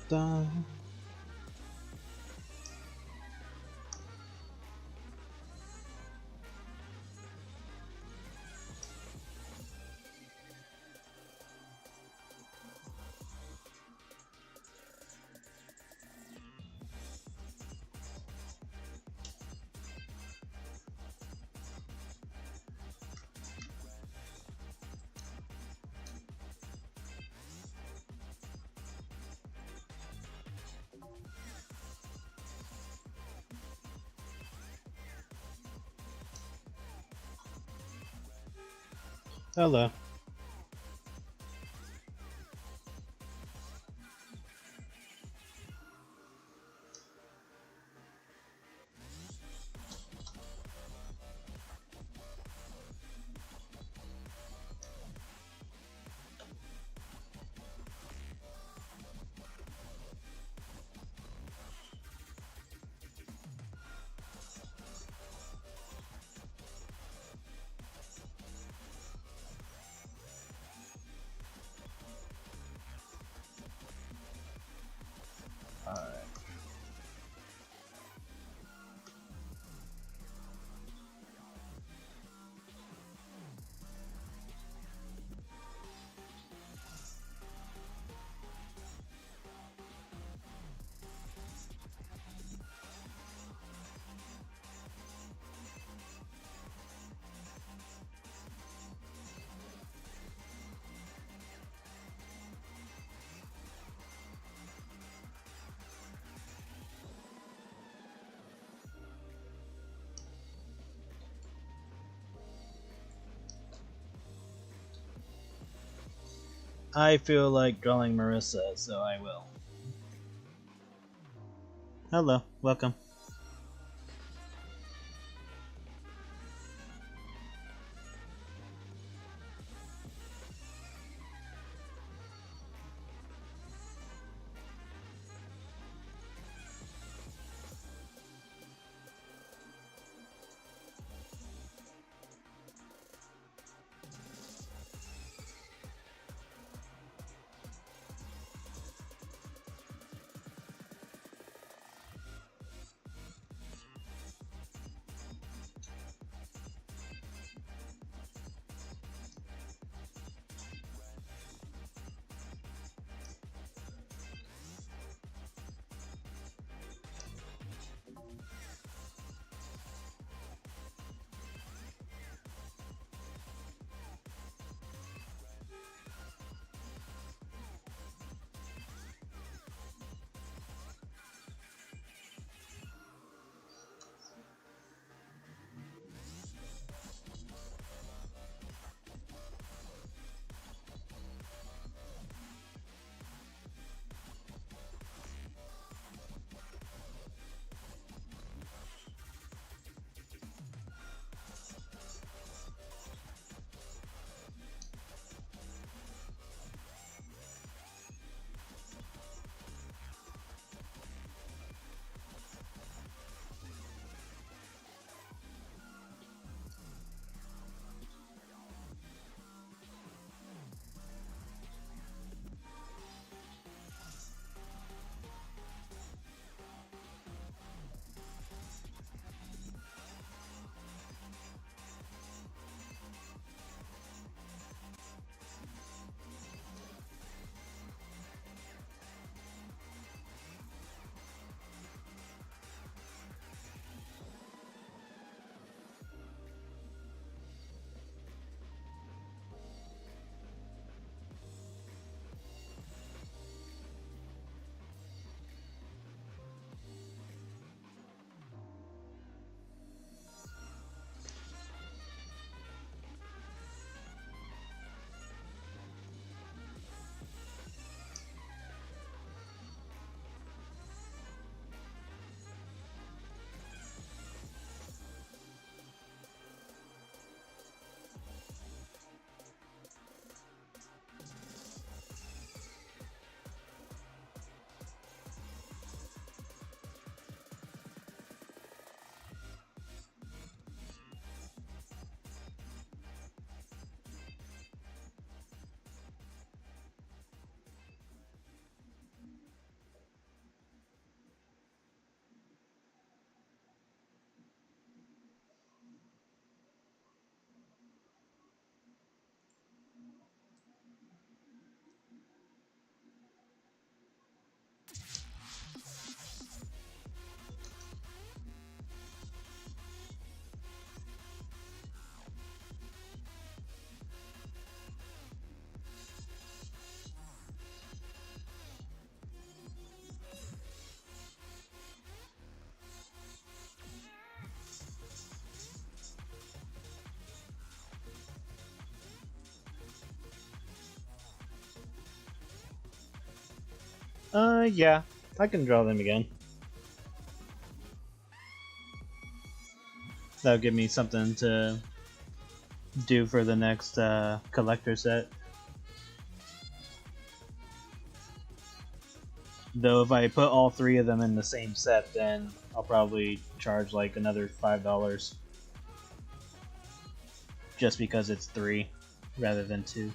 da. Hello. Alright. I feel like drawing Marissa, so I will. Hello, welcome. Yeah, I can draw them again. That'll give me something to do for the next collector set. Though if I put all three of them in the same set, then I'll probably charge like another $5 just because it's 3 rather than 2.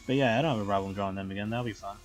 But yeah, I don't have a problem drawing them again. That'll be fun.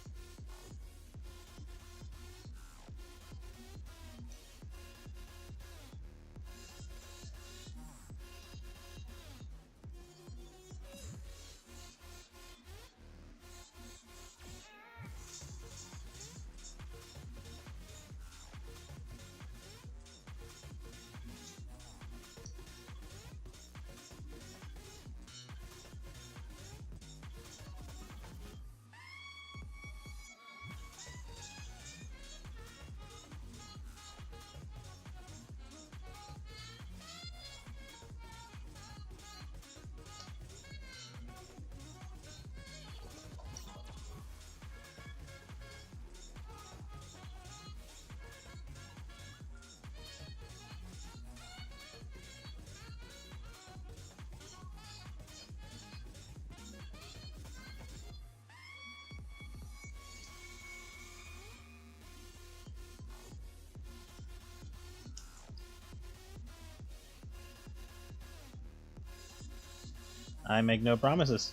I make no promises.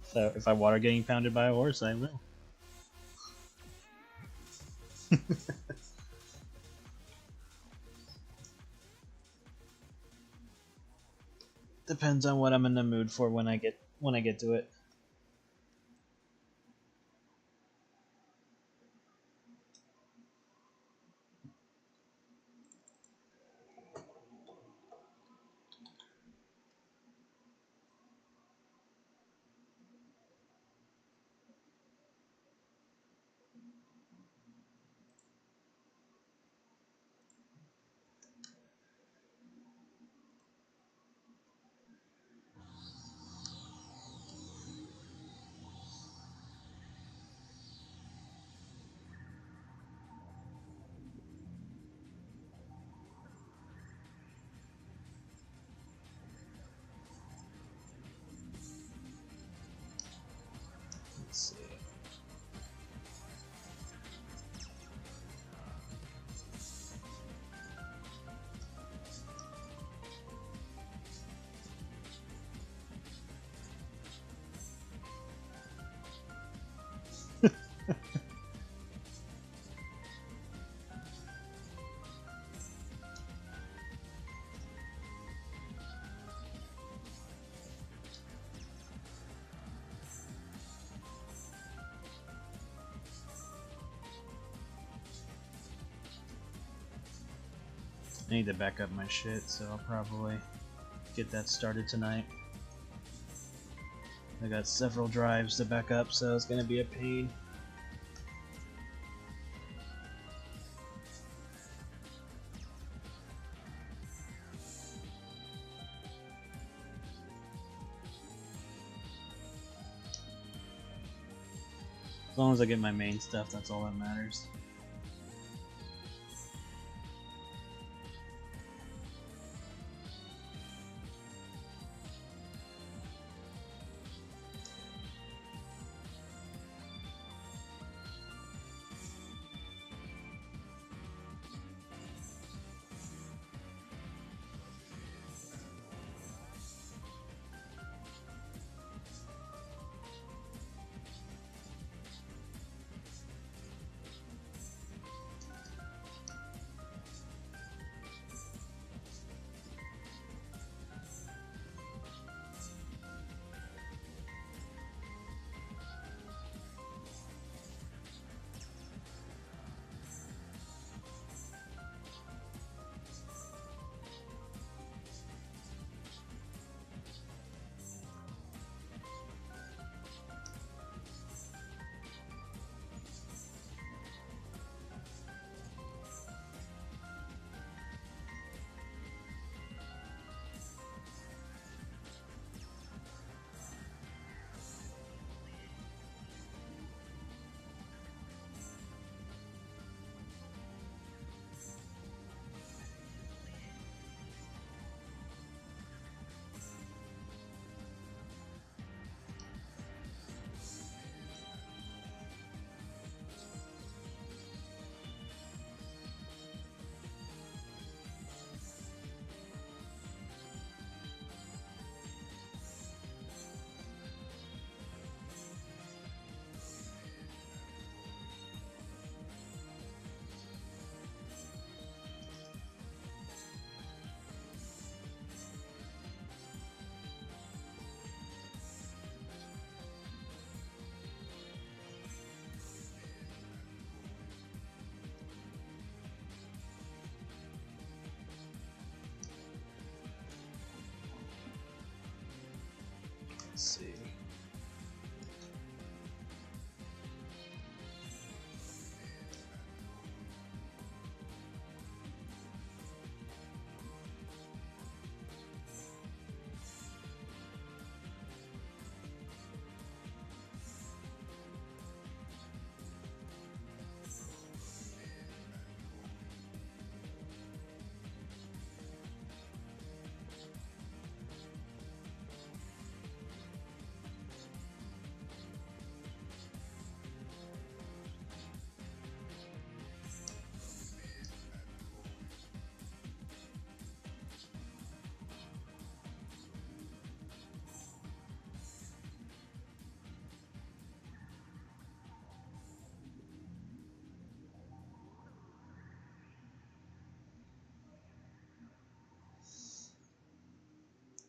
So if I water getting pounded by a horse, I will. Depends on what I'm in the mood for when I get to it. Let's see. I need to back up my shit, so I'll probably get that started tonight. I got several drives to back up, so it's gonna be a pain. As long as I get my main stuff, that's all that matters.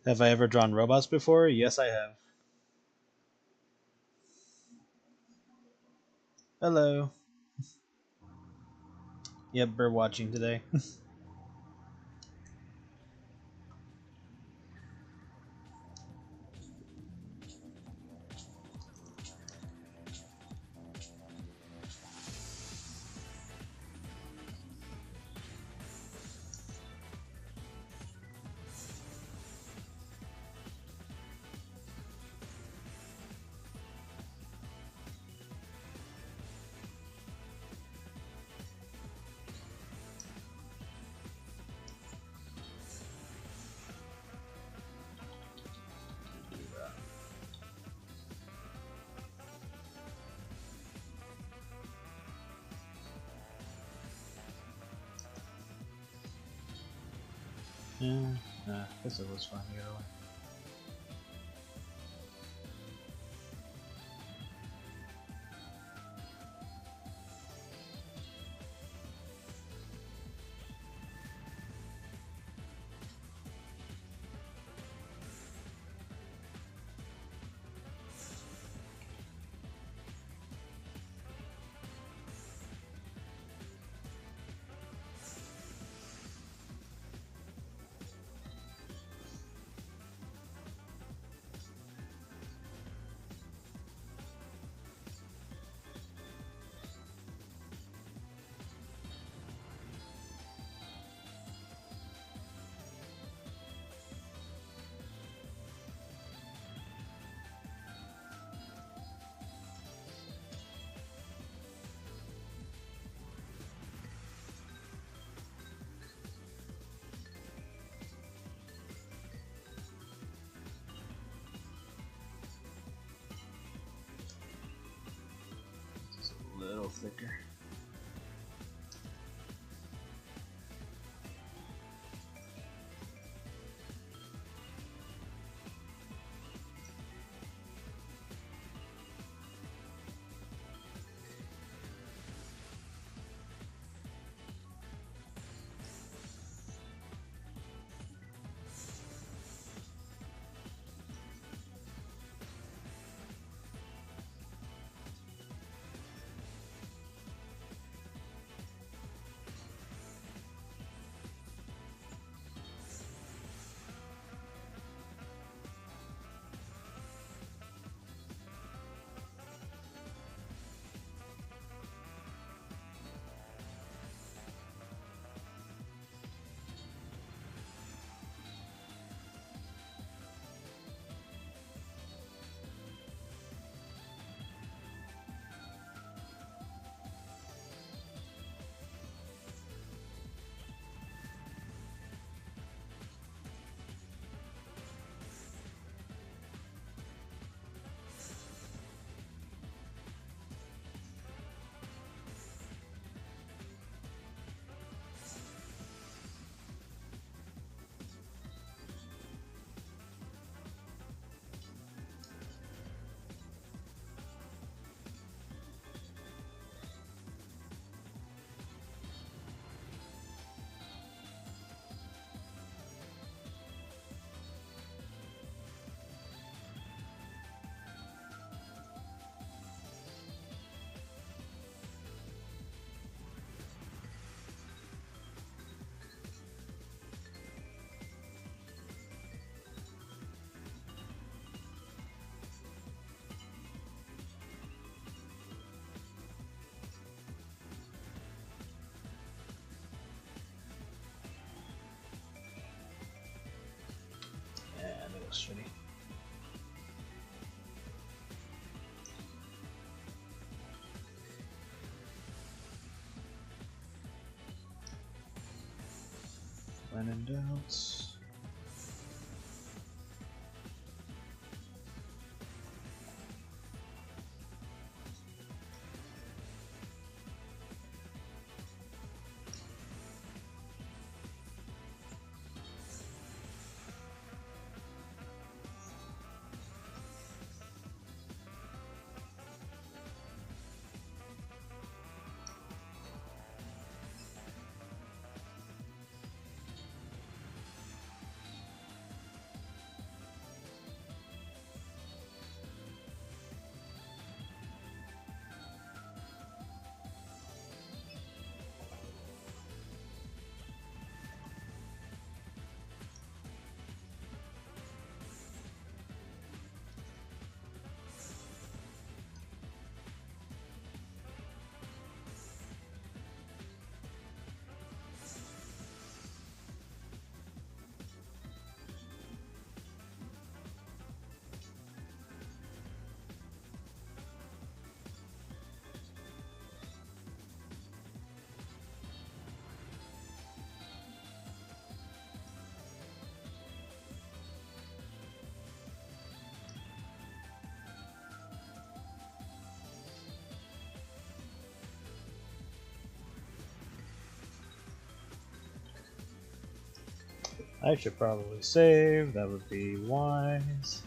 Have I ever drawn robots before? Yes, I have. Hello. Yep, bird watching today. Yeah, I guess it was fun either way. It's a little thicker. Yeah, that looks shitty. When in doubt. I should probably save, that would be wise.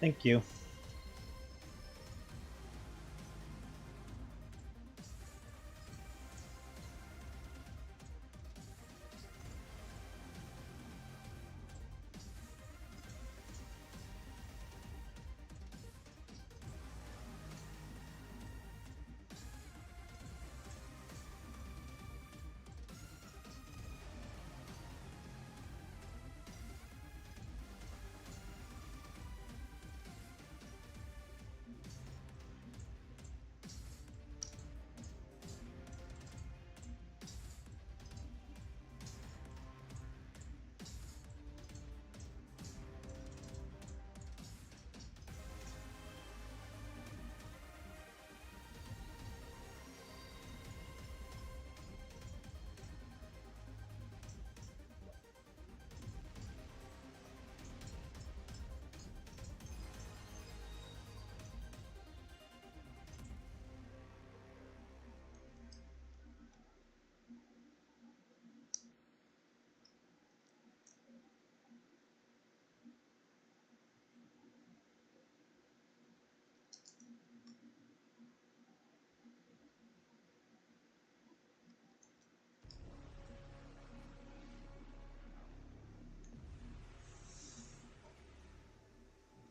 Thank you.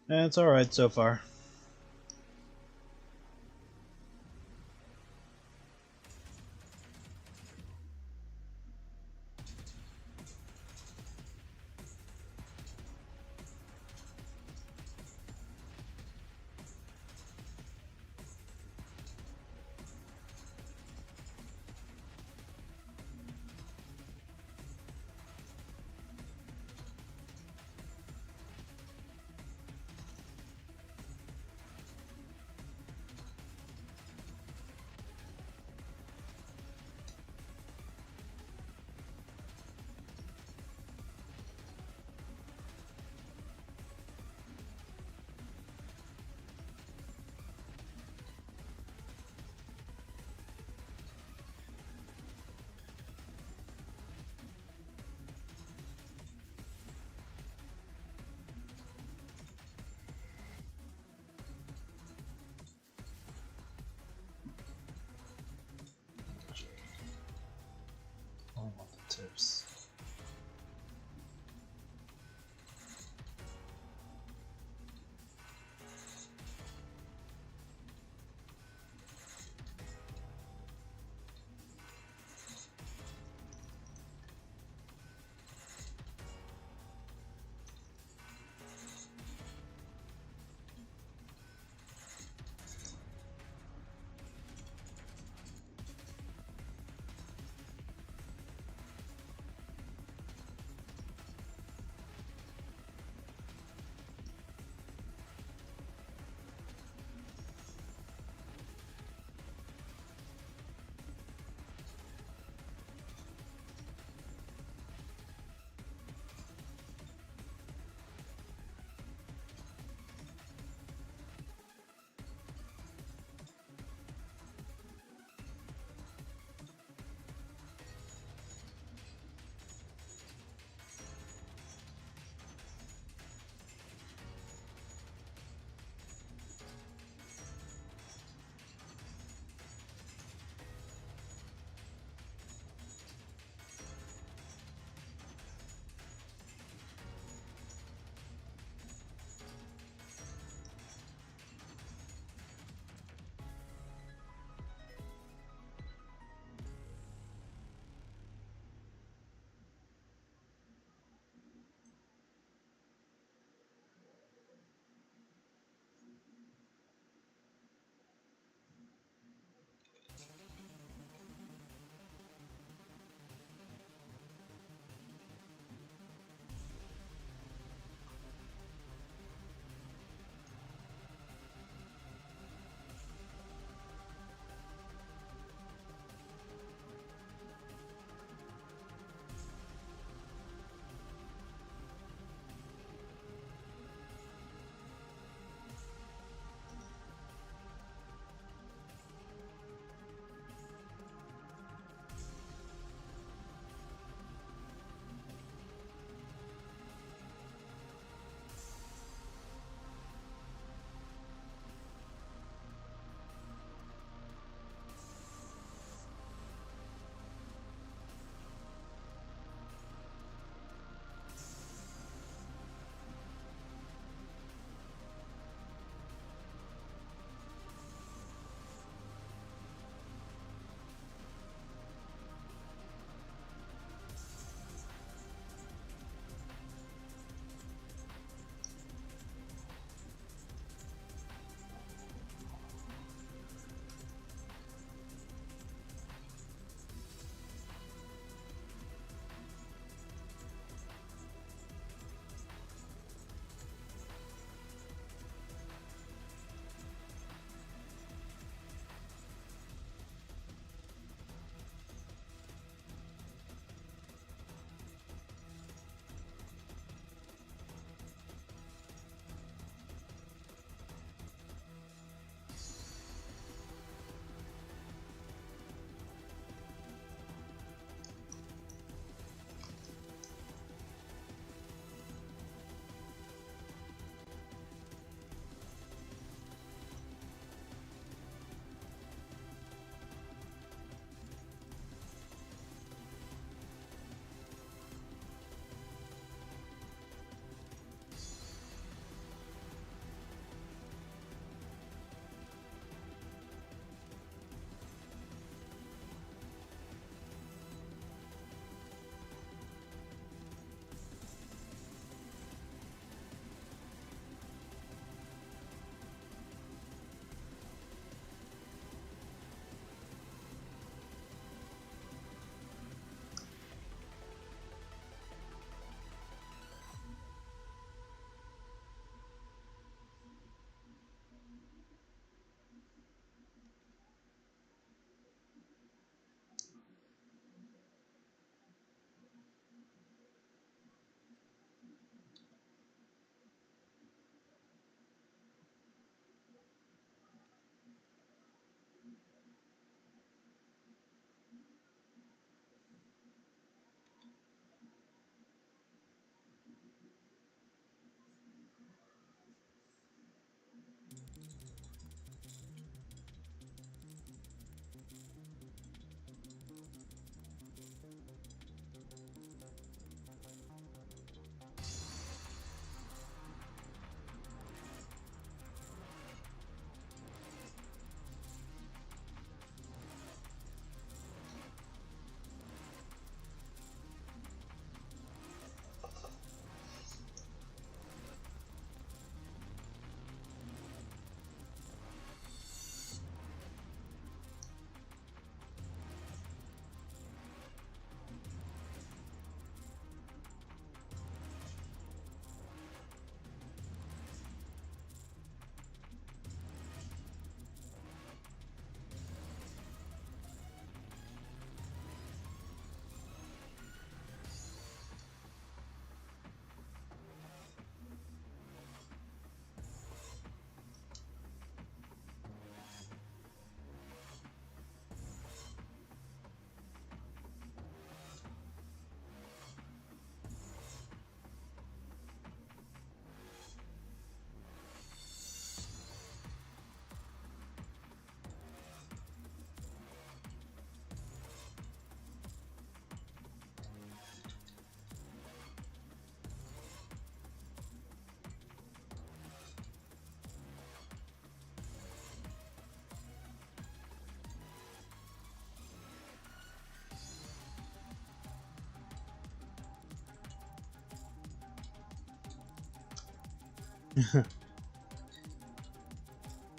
It's alright so far.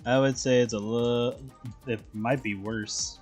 I would say it's a little. It might be worse.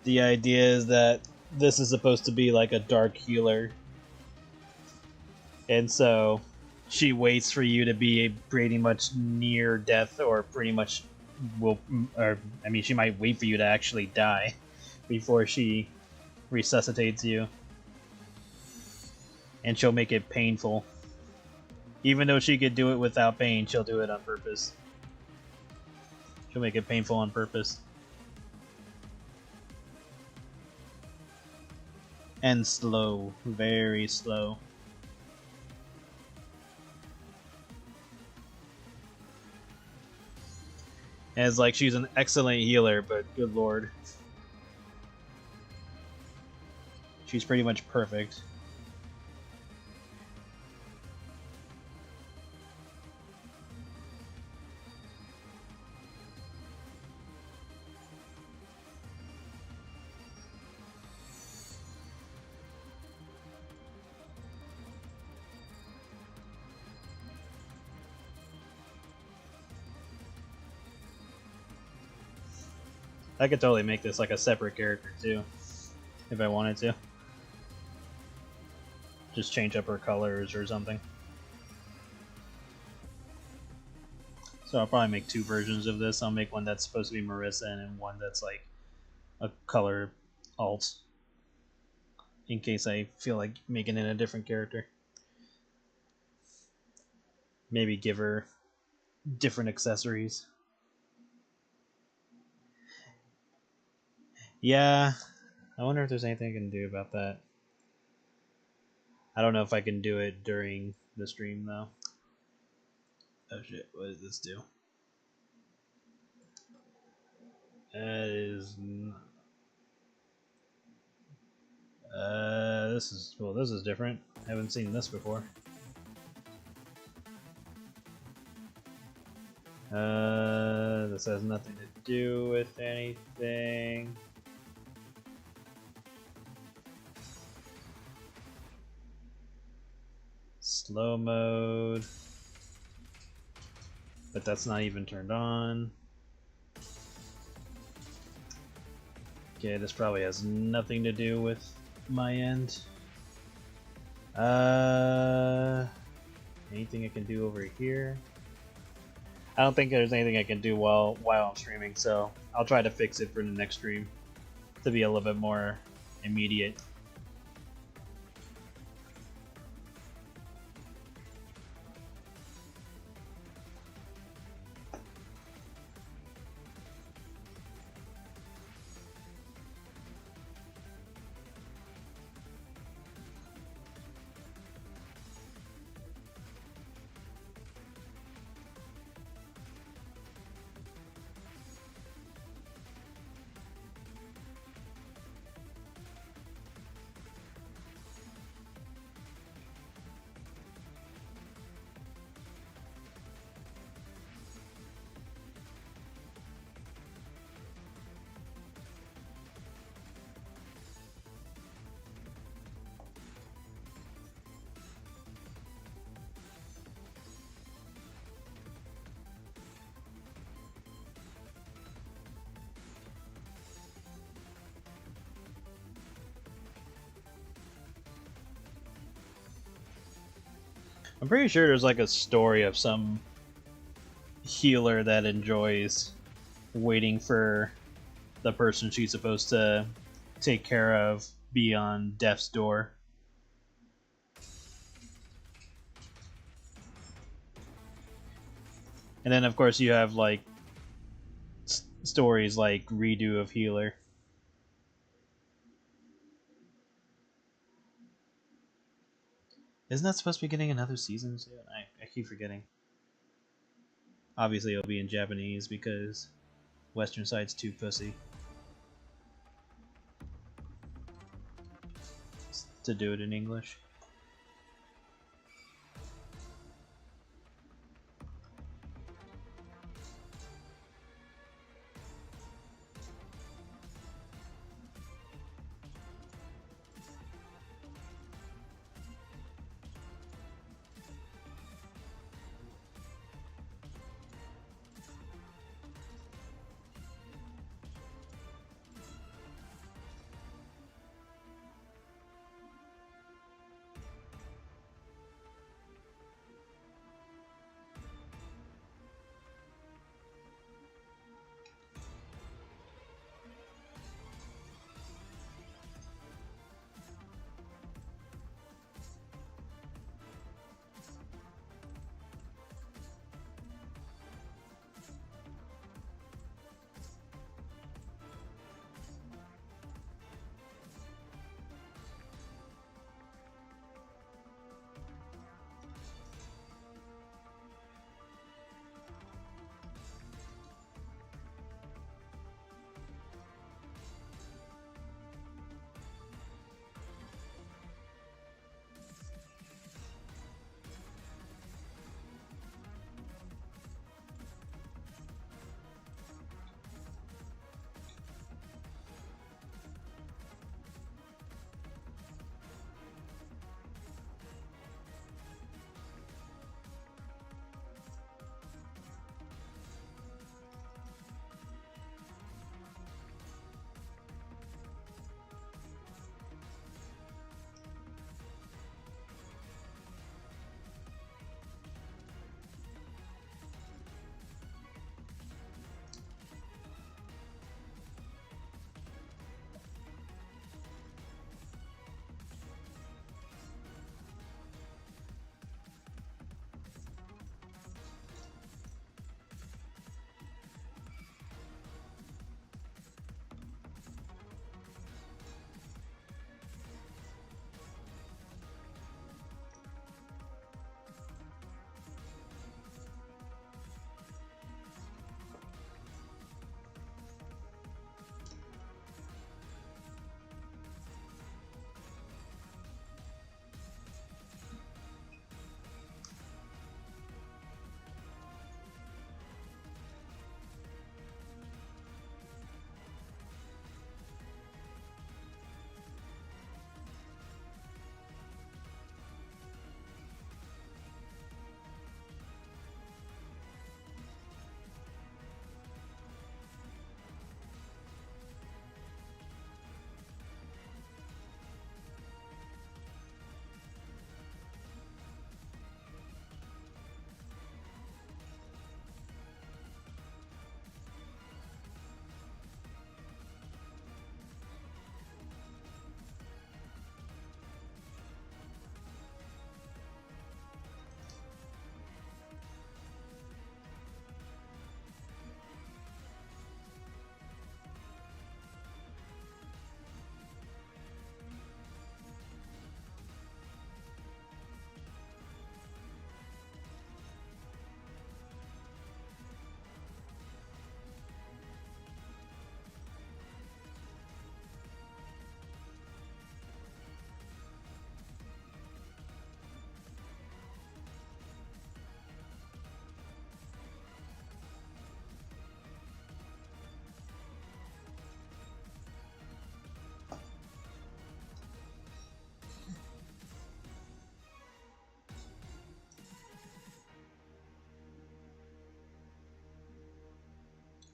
The idea is that this is supposed to be like a dark healer, and so she waits for you to be pretty much near death, or pretty much will, or I mean, she might wait for you to actually die before she resuscitates you, and she'll make it painful. Even though she could do it without pain, she'll do it on purpose. She'll make it painful on purpose. And slow, very slow. And it's like she's an excellent healer, but good lord. She's pretty much perfect. I could totally make this like a separate character too, if I wanted to. Just change up her colors or something. So I'll probably make two versions of this. I'll make one that's supposed to be Marissa and one that's like a color alt, in case I feel like making it a different character. Maybe give her different accessories. Yeah, I wonder if there's anything I can do about that. I don't know if I can do it during the stream though. Oh shit, what does this do? That is... this is... well, this is different. I haven't seen this before. This has nothing to do with anything. Slow mode. But that's not even turned on. Okay, this probably has nothing to do with my end. Anything I can do over here? I don't think there's anything I can do while I'm streaming, so I'll try to fix it for the next stream to be a little bit more immediate. I'm pretty sure there's like a story of some healer that enjoys waiting for the person she's supposed to take care of be on death's door. And then of course you have like stories like Redo of Healer. Isn't that supposed to be getting another season soon? I keep forgetting. Obviously, it'll be in Japanese because Western side's too pussy to do it in English.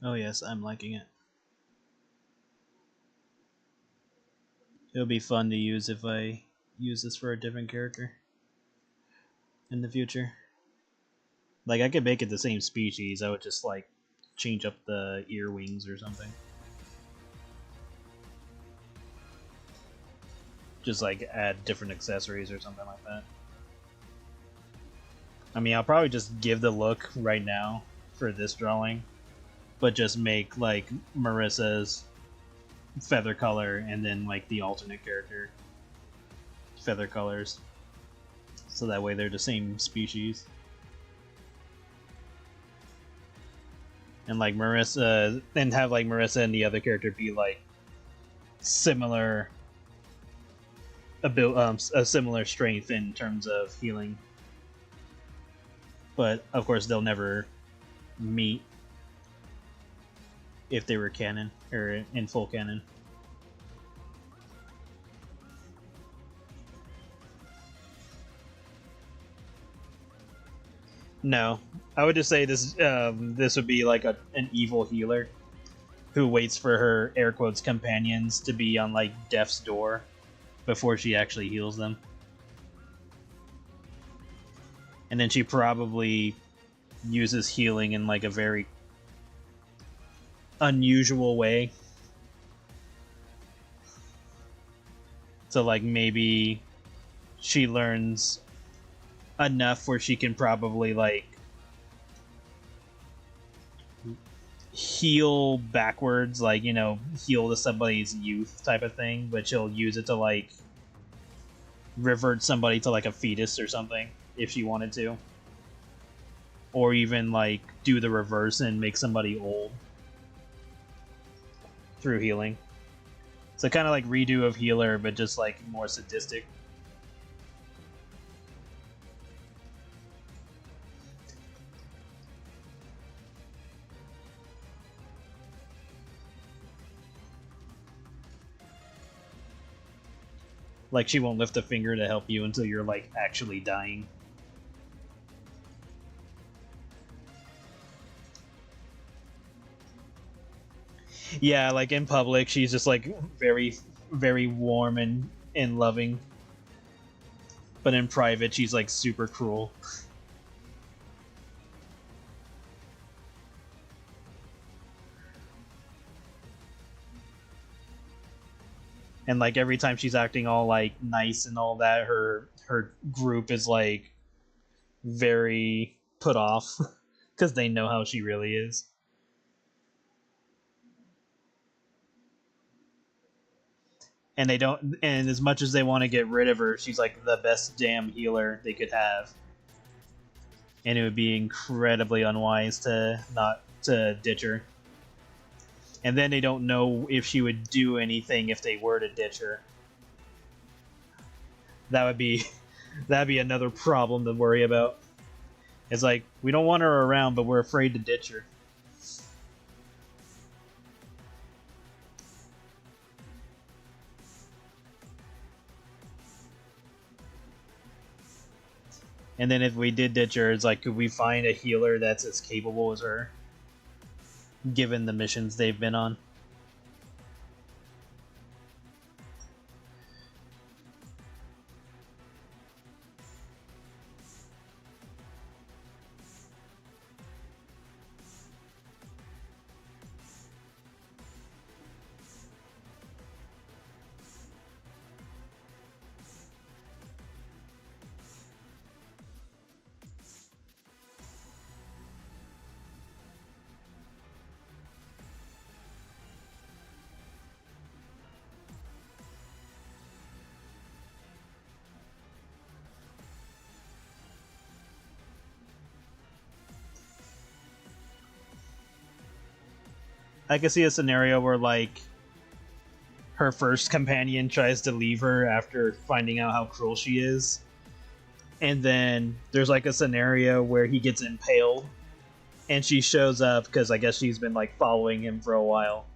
Oh yes, I'm liking it. It'll be fun to use if I use this for a different character in the future. Like, I could make it the same species, I would just, like, change up the ear wings or something. Just, like, add different accessories or something like that. I mean, I'll probably just give the look right now for this drawing, but just make, like, Marissa's feather color and then, like, the alternate character feather colors. so that way they're the same species. And like Marissa, and have like Marissa and the other character be like similar a similar strength in terms of healing. But of course they'll never meet if they were canon or in full canon. No, I would just say this would be like an evil healer who waits for her air quotes companions to be on like death's door before she actually heals them. And then she probably uses healing in like a very unusual way. So like maybe she learns enough where she can probably like heal backwards, like, you know, heal to somebody's youth type of thing, but she'll use it to like revert somebody to like a fetus or something if she wanted to, or even like do the reverse and make somebody old through healing. So kind of like redo of healer, but just like more sadistic. Like she won't lift a finger to help you until you're like actually dying. Yeah, like in public she's just like very, very warm and loving. But in private she's like super cruel. And like every time she's acting all like nice and all that, her group is like very put off because they know how she really is. And they don't, and as much as they want to get rid of her, she's like the best damn healer they could have. And it would be incredibly unwise to not to ditch her. And then they don't know if she would do anything if they were to ditch her. That'd be another problem to worry about. It's like, we don't want her around, but we're afraid to ditch her. And then if we did ditch her, it's like, could we find a healer that's as capable as her? Given the missions they've been on. I could see a scenario where, like, her first companion tries to leave her after finding out how cruel she is. And then there's, like, a scenario where he gets impaled. And she shows up because I guess she's been, like, following him for a while.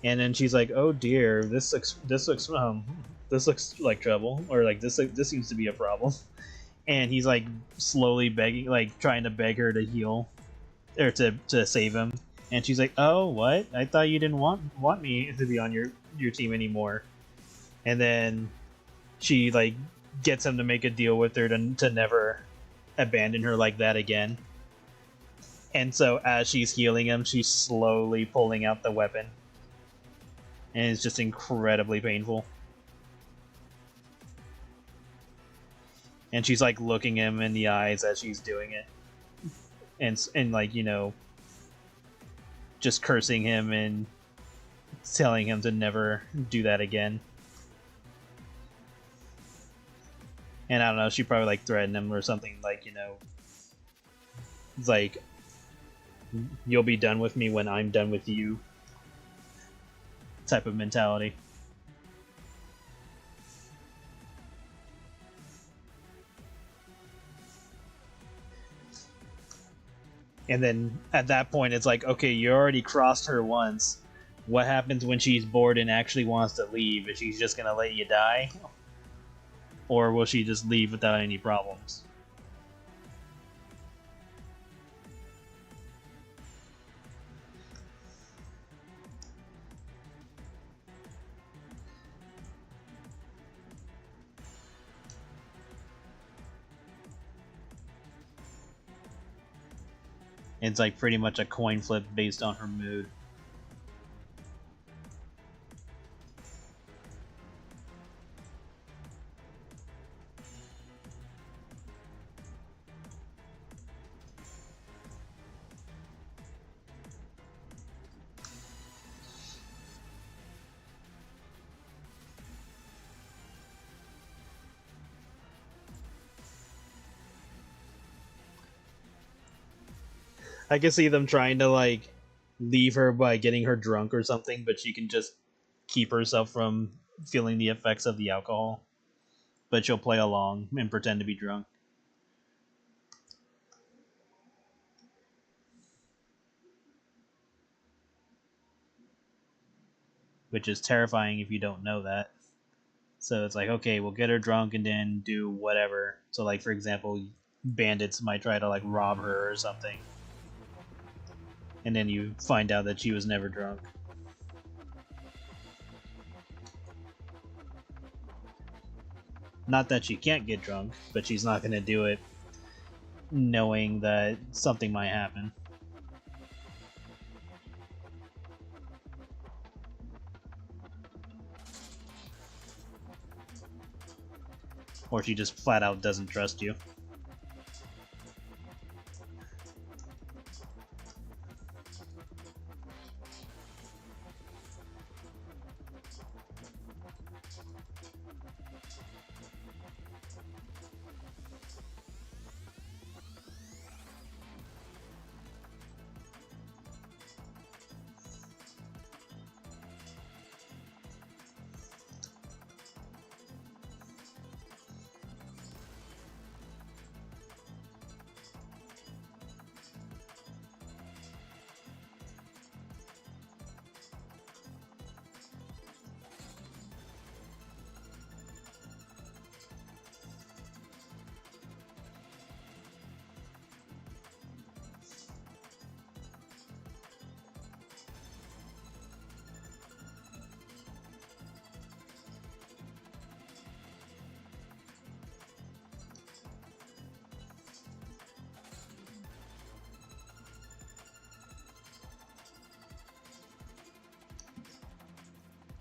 And then she's like, "Oh dear, this looks like trouble, or like this seems to be a problem." And he's like slowly begging, like trying to beg her to heal or to save him. And she's like, "Oh, what? I thought you didn't want me to be on your team anymore." And then she like gets him to make a deal with her to never abandon her like that again. And so as she's healing him, she's slowly pulling out the weapon. And it's just incredibly painful. And she's like looking him in the eyes as she's doing it. And like, you know, just cursing him and telling him to never do that again. And I don't know, she probably like threatened him or something, like, you know, like, you'll be done with me when I'm done with you type of mentality. And then at that point, it's like, okay, you already crossed her once. What happens when she's bored and actually wants to leave? Is she just gonna let you die? Or will she just leave without any problems? It's like pretty much a coin flip based on her mood. I can see them trying to like leave her by getting her drunk or something, but she can just keep herself from feeling the effects of the alcohol. But she'll play along and pretend to be drunk. Which is terrifying if you don't know that. So it's like, okay, we'll get her drunk and then do whatever. So like, for example, bandits might try to like rob her or something. And then you find out that she was never drunk. Not that she can't get drunk, but she's not going to do it knowing that something might happen. Or she just flat out doesn't trust you.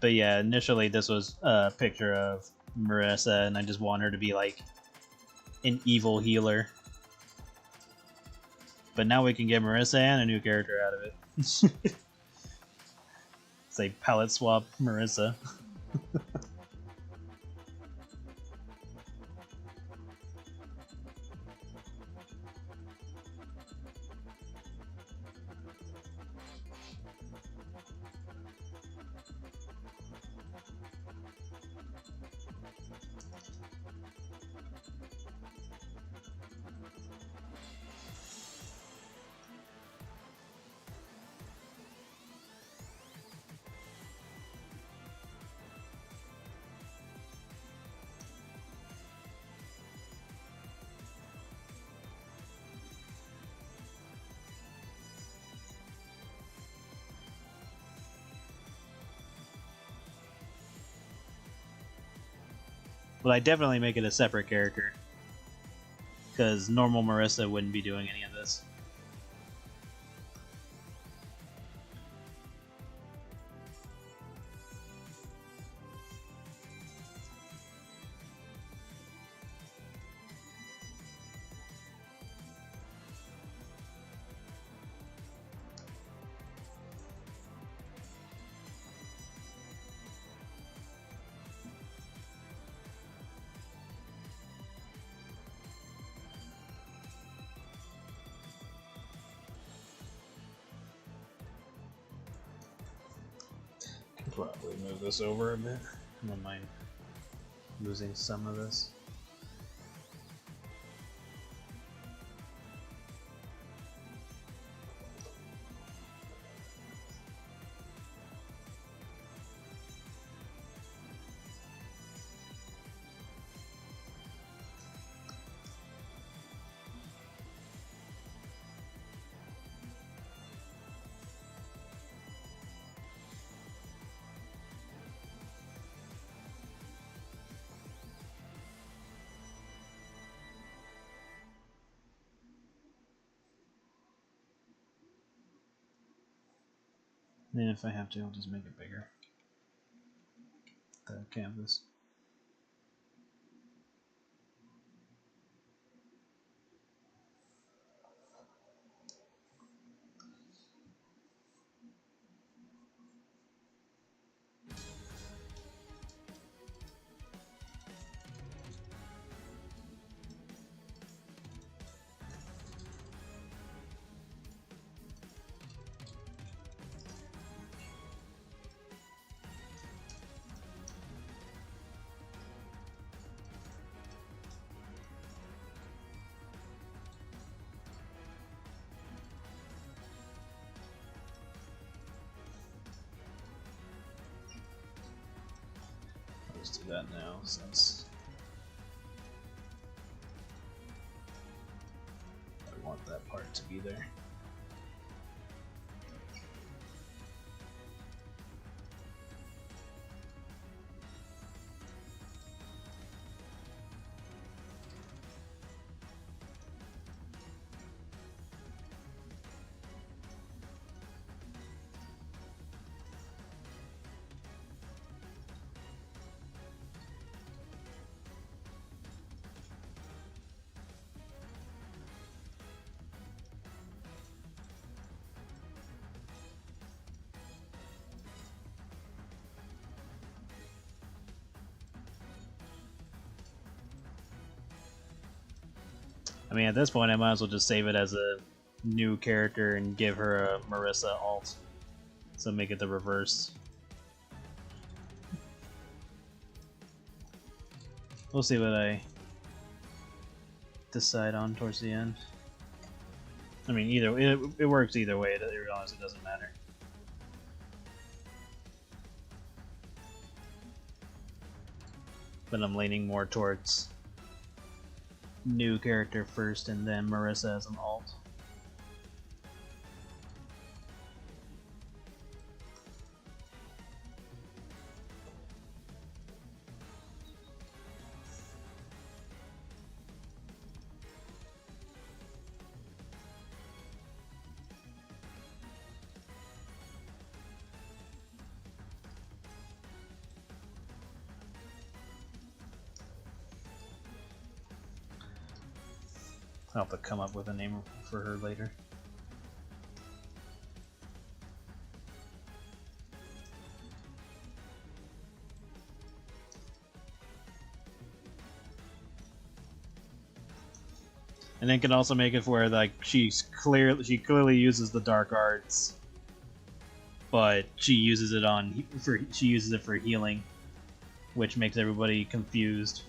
But yeah, initially this was a picture of Marissa, and I just want her to be like an evil healer. But now we can get Marissa and a new character out of it. Say palette swap Marissa. But I definitely make it a separate character. Because normal Marissa wouldn't be doing any of this. Probably move this over a bit. I don't mind losing some of this. And if I have to, I'll just make it bigger. The canvas. Let's do that now, since I want that part to be there. I mean, at this point, I might as well just save it as a new character and give her a Marissa alt. So make it the reverse. We'll see what I decide on towards the end. I mean, it works either way. To be honest, it doesn't matter. But I'm leaning more towards new character first and then Marissa as an alt. I'll have to come up with a name for her later. And then can also make it where like she clearly uses the dark arts, but she uses it for healing, which makes everybody confused.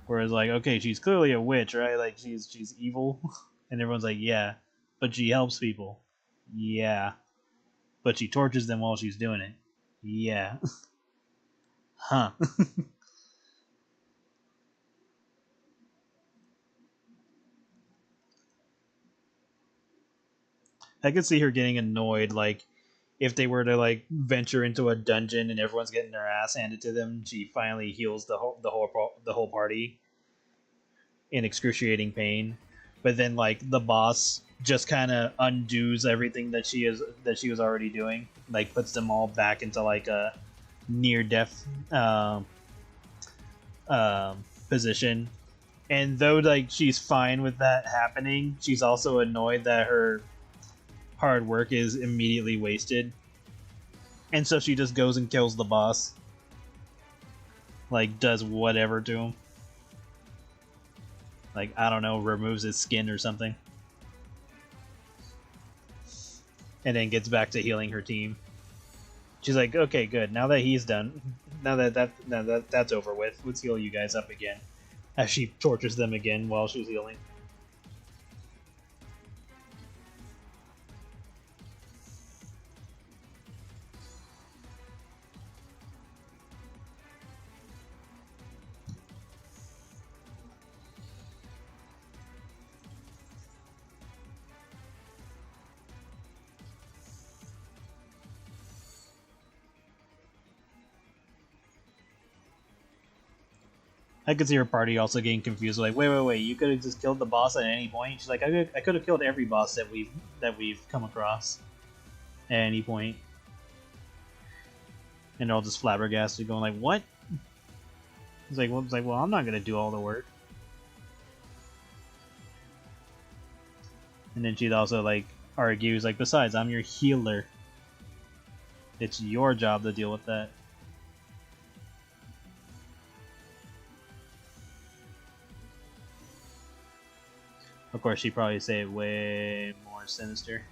Whereas like, okay, she's clearly a witch, right? Like she's evil, and everyone's like, yeah, but she helps people, yeah, but she tortures them while she's doing it, yeah, huh. I could see her getting annoyed, like if they were to like venture into a dungeon and everyone's getting their ass handed to them, she finally heals the whole party in excruciating pain, but then like the boss just kind of undoes everything that she was already doing, like puts them all back into like a near death position. And though like she's fine with that happening, she's also annoyed that her hard work is immediately wasted, and so she just goes and kills the boss, like does whatever to him, like I don't know, removes his skin or something, and then gets back to healing her team. She's like, okay, good. Now that he's done, now that that's over with, let's heal you guys up again. As she tortures them again while she's healing. I could see her party also getting confused, like, wait, you could have just killed the boss at any point. She's like, I could have killed every boss that we've come across at any point, and they're all just flabbergasted, going like, what? Well, I'm not gonna do all the work. And then she'd also like argues like, besides, I'm your healer. It's your job to deal with that. Of course, she'd probably say it way more sinister.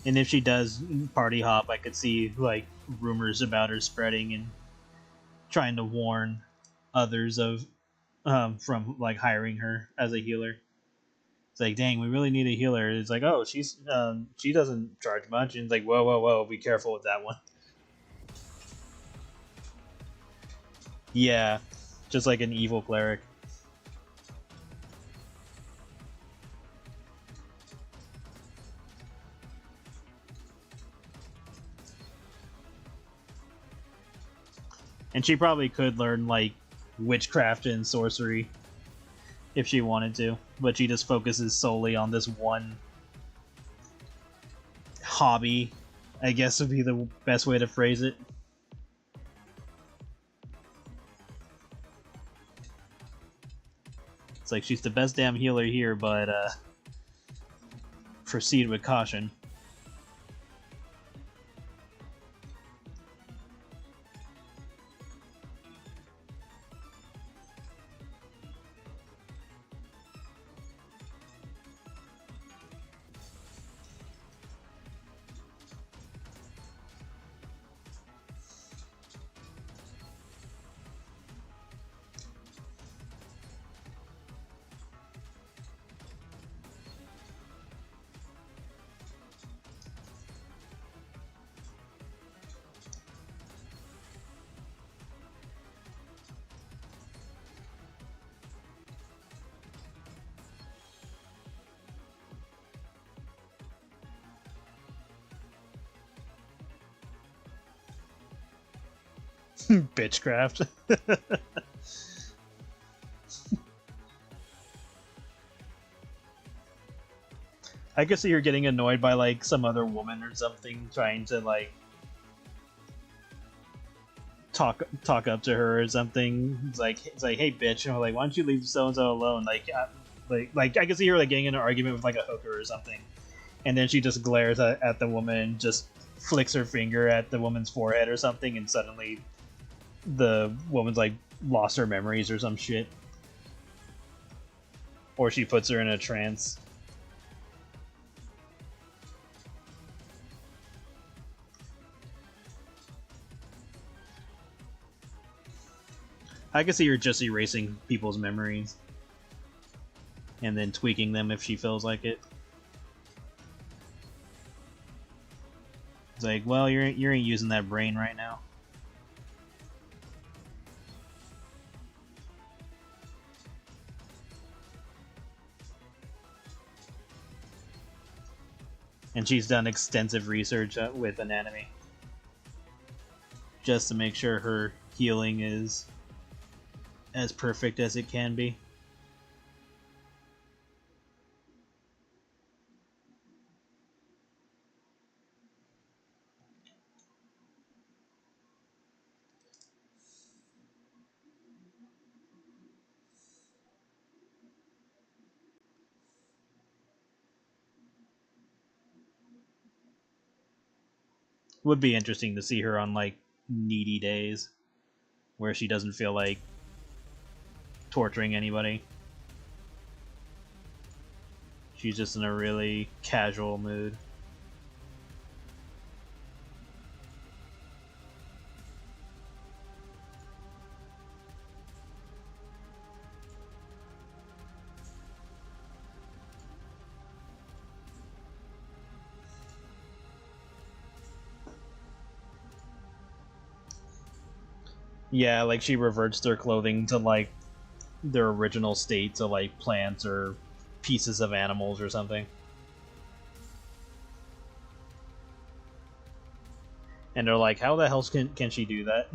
And if she does party hop, I could see like rumors about her spreading and trying to warn others of from like hiring her as a healer. It's like, dang, we really need a healer. It's like, oh, she doesn't charge much, and it's like, whoa, be careful with that one. Yeah, just like an evil cleric. And she probably could learn like witchcraft and sorcery if she wanted to, but she just focuses solely on this one hobby, I guess would be the best way to phrase it. It's like she's the best damn healer here, but proceed with caution. Bitchcraft. I could see her getting annoyed by like some other woman or something trying to like talk up to her or something. It's like, hey bitch, you know, like why don't you leave so and so alone? Like I could see her like getting in an argument with like a hooker or something, and then she just glares at the woman and just flicks her finger at the woman's forehead or something, and suddenly the woman's like lost her memories or some shit, or she puts her in a trance. I can see her just erasing people's memories and then tweaking them if she feels like it. It's like, well, you ain't using that brain right now. And she's done extensive research with anatomy just to make sure her healing is as perfect as it can be. Would be interesting to see her on like needy days where she doesn't feel like torturing anybody. She's just in a really casual mood. Yeah, like she reverts their clothing to like their original state, to like plants or pieces of animals or something. And they're like, how the hell can she do that?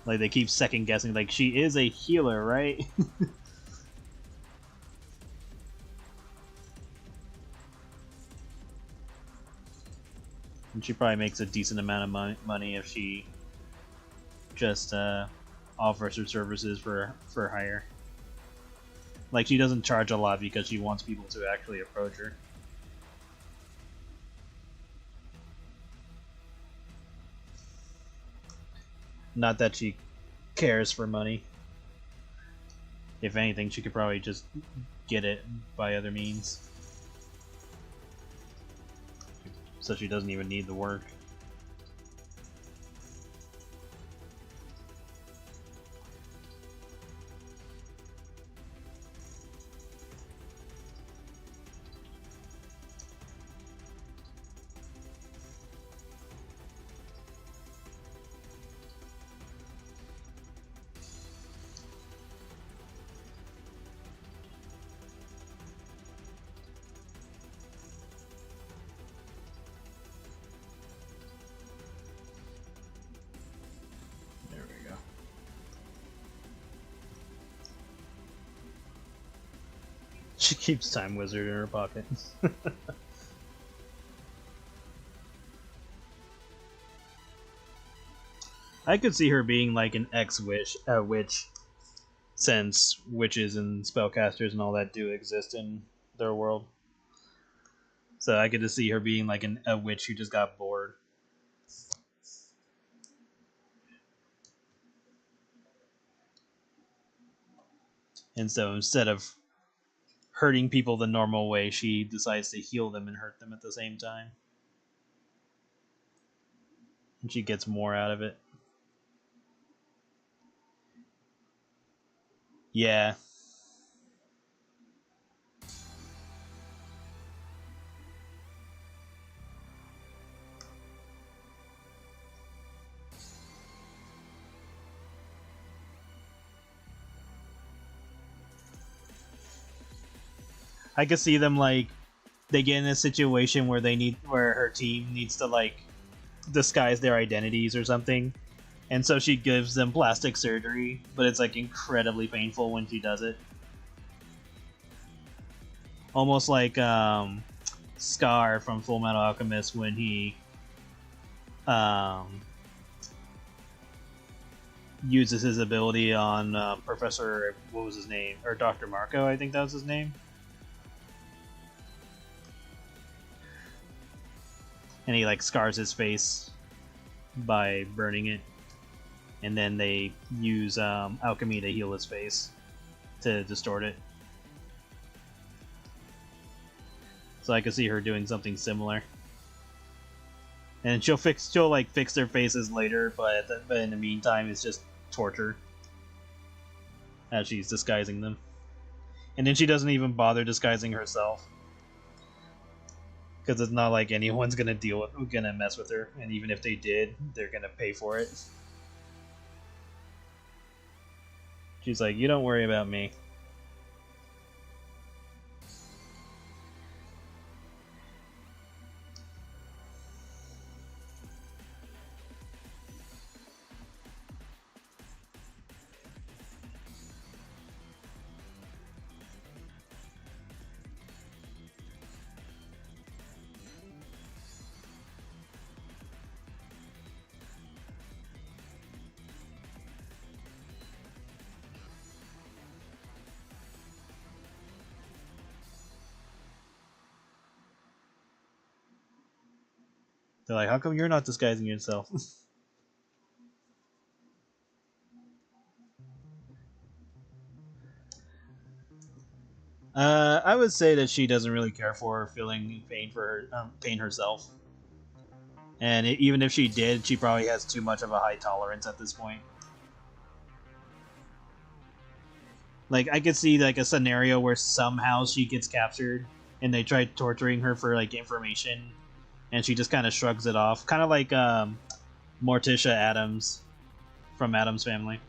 Like, they keep second guessing, like, she is a healer, right? And she probably makes a decent amount of money if she just offers her services for hire. Like, she doesn't charge a lot because she wants people to actually approach her. Not that she cares for money. If anything, she could probably just get it by other means. So she doesn't even need the work. She keeps Time Wizard in her pocket. I could see her being like an witch, since witches and spellcasters and all that do exist in their world. So I could just see her being like a witch who just got bored. And so instead of hurting people the normal way, she decides to heal them and hurt them at the same time. And she gets more out of it. Yeah. I could see them like they get in a situation where where her team needs to like disguise their identities or something. And so she gives them plastic surgery, but it's like incredibly painful when she does it. Almost like Scar from Full Metal Alchemist when he uses his ability on Professor, what was his name? Or Dr. Marco, I think that was his name. And he like scars his face by burning it. And then they use alchemy to heal his face to distort it. So I could see her doing something similar. And she'll like fix their faces later, but in the meantime, it's just torture as she's disguising them. And then she doesn't even bother disguising herself, because it's not like anyone's gonna mess with her, and even if they did, they're gonna pay for it. She's like, you don't worry about me. They're like, how come you're not disguising yourself? I would say that she doesn't really care for feeling pain for pain herself, and even if she did, she probably has too much of a high tolerance at this point. Like, I could see like a scenario where somehow she gets captured and they try torturing her for like information, and she just kind of shrugs it off, kind of like Morticia Adams from Adam's Family.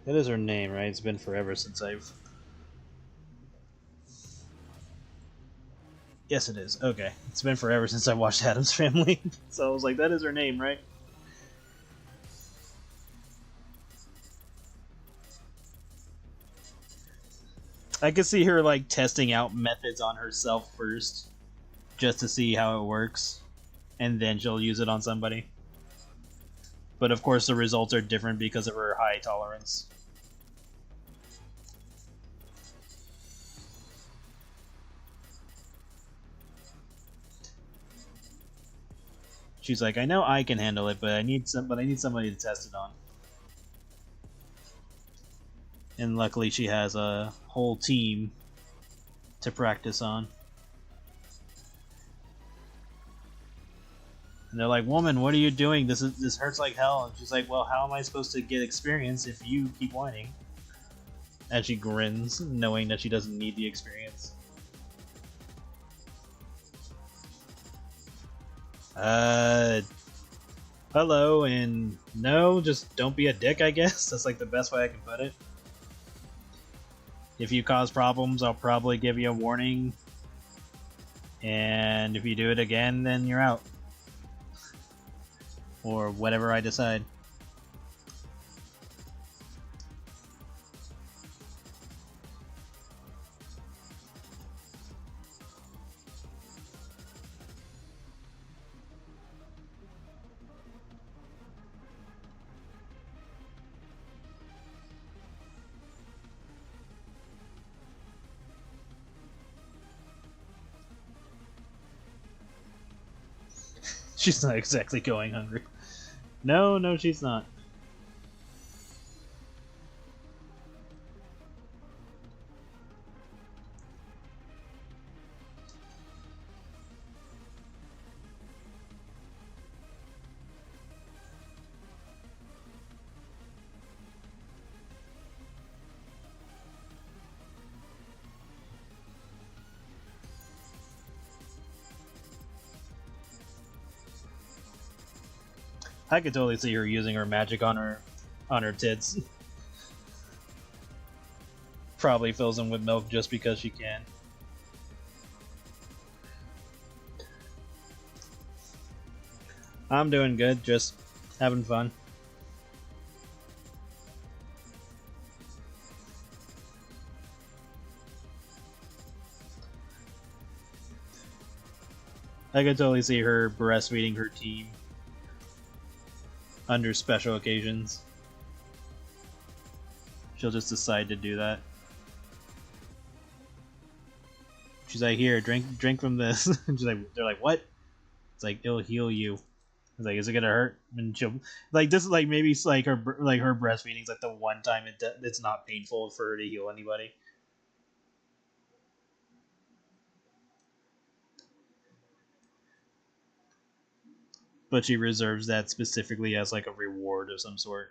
That is her name, right? It's been forever since I've. Yes, it is. Okay. It's been forever since I watched Adam's Family. So I was like, that is her name, right? I could see her, like, testing out methods on herself first, just to see how it works, and then she'll use it on somebody. But of course, the results are different because of her high tolerance. She's like, I know I can handle it, but I need somebody to test it on. And luckily, she has a whole team to practice on. And they're like, "Woman, what are you doing? This hurts like hell." And she's like, "Well, how am I supposed to get experience if you keep whining?" And she grins, knowing that she doesn't need the experience. Hello, and no, just don't be a dick, I guess. That's like the best way I can put it. If you cause problems, I'll probably give you a warning. And if you do it again, then you're out. Or whatever I decide. She's not exactly going hungry. No, she's not. I could totally see her using her magic on her tits. Probably fills them with milk just because she can. I'm doing good, just having fun. I could totally see her breastfeeding her team under special occasions. She'll just decide to do that. She's like, "Here, drink from this." She's like, they're like, "What?" It's like, "It'll heal you." It's like, "Is it gonna hurt?" And she'll like this is like maybe it's like her breastfeeding's like the one time it's not painful for her to heal anybody. But she reserves that specifically as like a reward of some sort.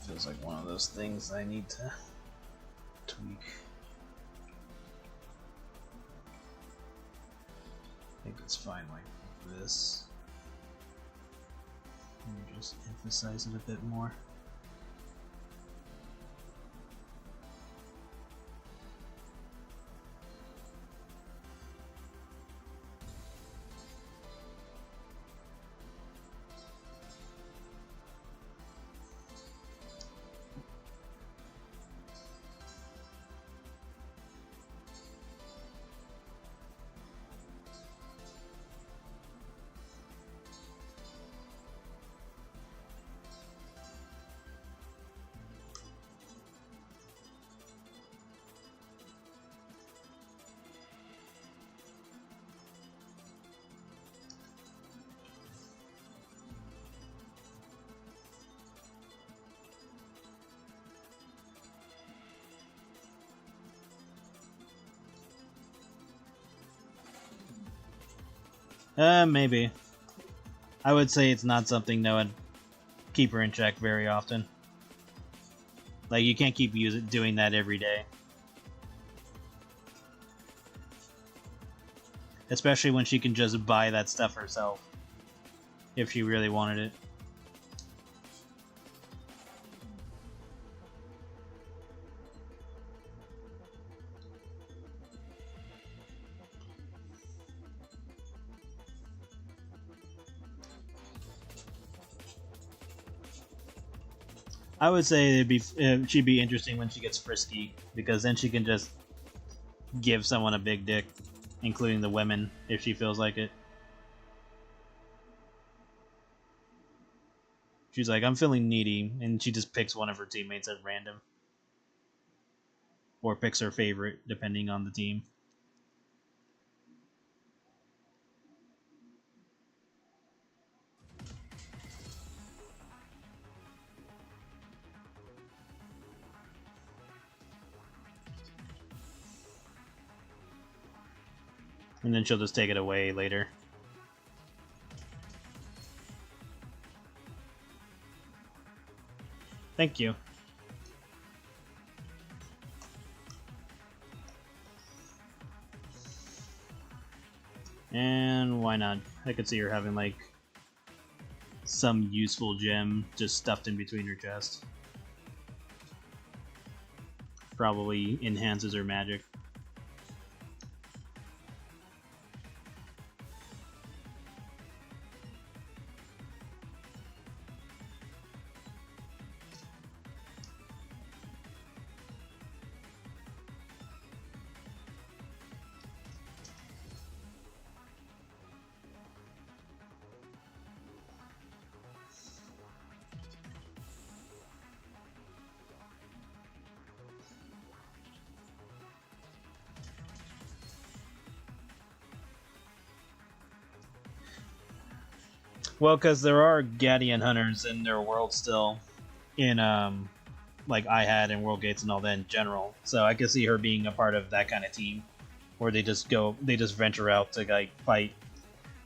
Feels like one of those things I need to tweak. I think it's fine like this. And just emphasize it a bit more. Maybe. I would say it's not something that would keep her in check very often. Like, you can't keep doing that every day. Especially when she can just buy that stuff herself. If she really wanted it. I would say she'd be interesting when she gets frisky, because then she can just give someone a big dick, including the women, if she feels like it. She's like, I'm feeling needy, and she just picks one of her teammates at random. Or picks her favorite, depending on the team. And then she'll just take it away later. Thank you. And why not? I could see her having, like, some useful gem just stuffed in between her chest. Probably enhances her magic. Well, because there are Gadian hunters in their world still, in like I had in World Gates and all that in general. So I could see her being a part of that kind of team, where they just venture out to like fight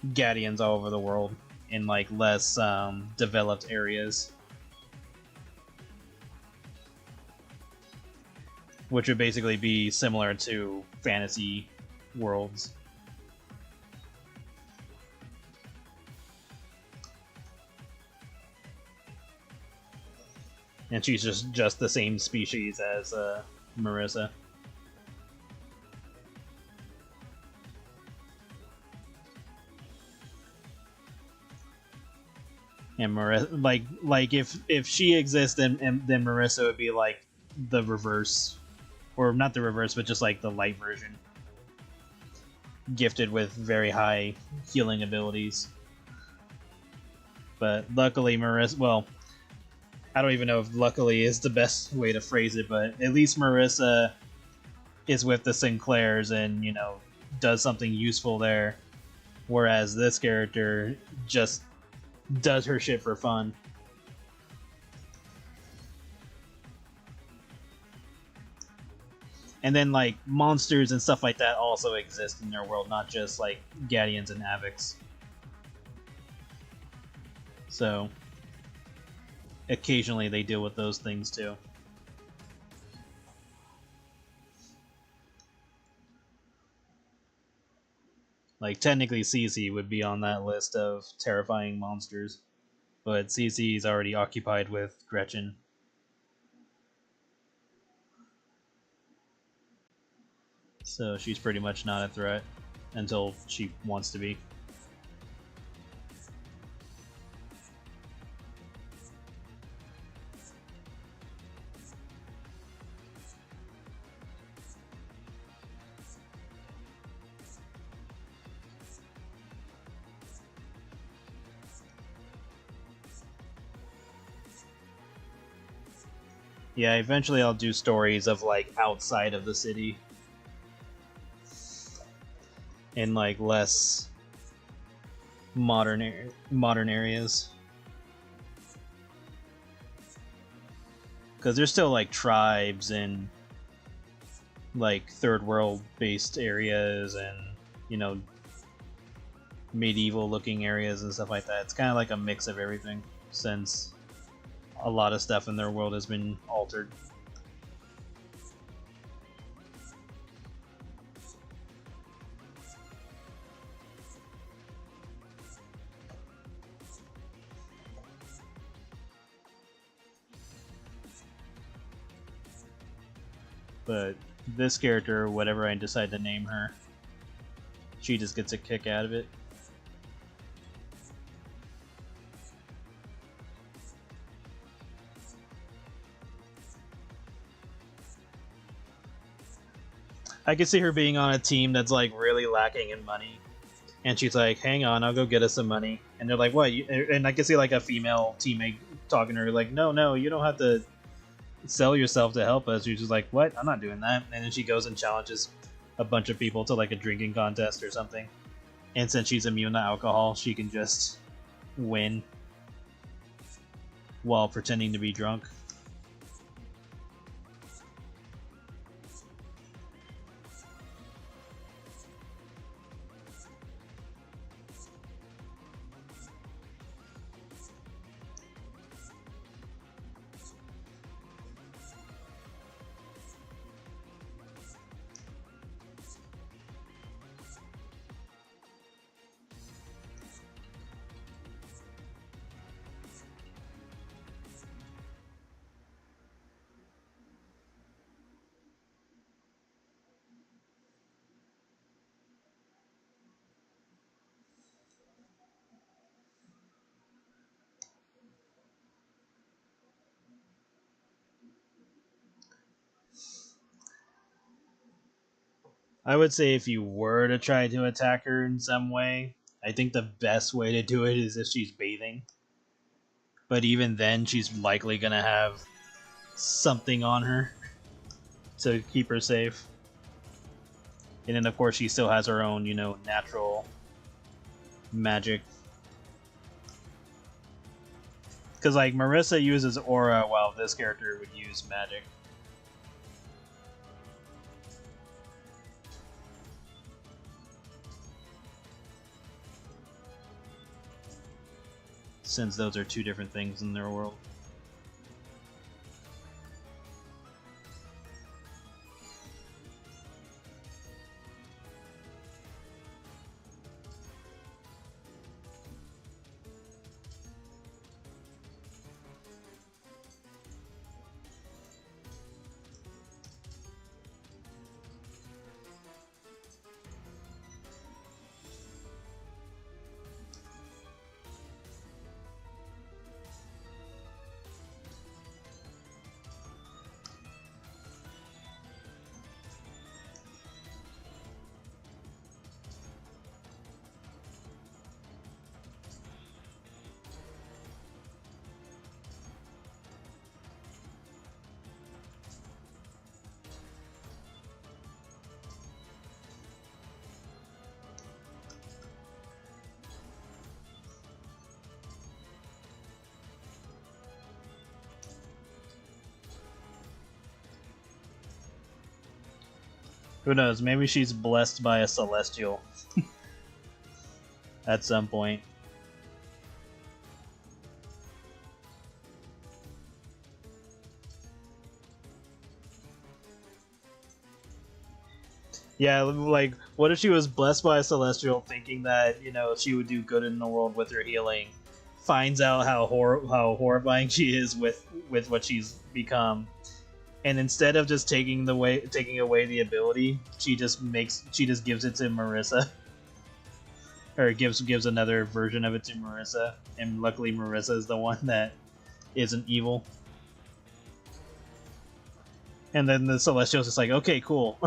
Gadians all over the world in like less developed areas, which would basically be similar to fantasy worlds. And she's just the same species as Marissa. And Marissa, like if she exists, then Marissa would be like the reverse, or not the reverse, but just like the light version, gifted with very high healing abilities. But luckily, Marissa, well, I don't even know if luckily is the best way to phrase it, but at least Marissa is with the Sinclairs and, you know, does something useful there. Whereas this character just does her shit for fun. And then, like, monsters and stuff like that also exist in their world, not just, like, Gadians and Avics. So occasionally they deal with those things too. Like, technically Cece would be on that list of terrifying monsters, but Cece is already occupied with Gretchen. So she's pretty much not a threat until she wants to be. Yeah, eventually I'll do stories of like outside of the city. In like less modern areas. Because there's still like tribes and like third world based areas and, you know, medieval looking areas and stuff like that. It's kind of like a mix of everything, since a lot of stuff in their world has been altered. But this character, whatever I decide to name her, she just gets a kick out of it. I can see her being on a team that's like really lacking in money, and she's like, "Hang on, I'll go get us some money." And they're like, "What?" And I can see like a female teammate talking to her, like, "No, you don't have to sell yourself to help us." She's just like, "What? I'm not doing that." And then she goes and challenges a bunch of people to like a drinking contest or something. And since she's immune to alcohol, she can just win while pretending to be drunk. I would say if you were to try to attack her in some way, I think the best way to do it is if she's bathing. But even then, she's likely gonna have something on her to keep her safe. And then, of course, she still has her own, you know, natural magic. Because, like, Marissa uses aura while this character would use magic. Since those are two different things in their world. Who knows? Maybe she's blessed by a celestial at some point. Yeah, like, what if she was blessed by a celestial, thinking that she would do good in the world with her healing, finds out how horrifying she is with what she's become, and instead of just taking away the ability, she just gives it to Marissa, or gives another version of it to Marissa, and luckily Marissa is the one that isn't evil. And then the Celestial's just like, okay, cool.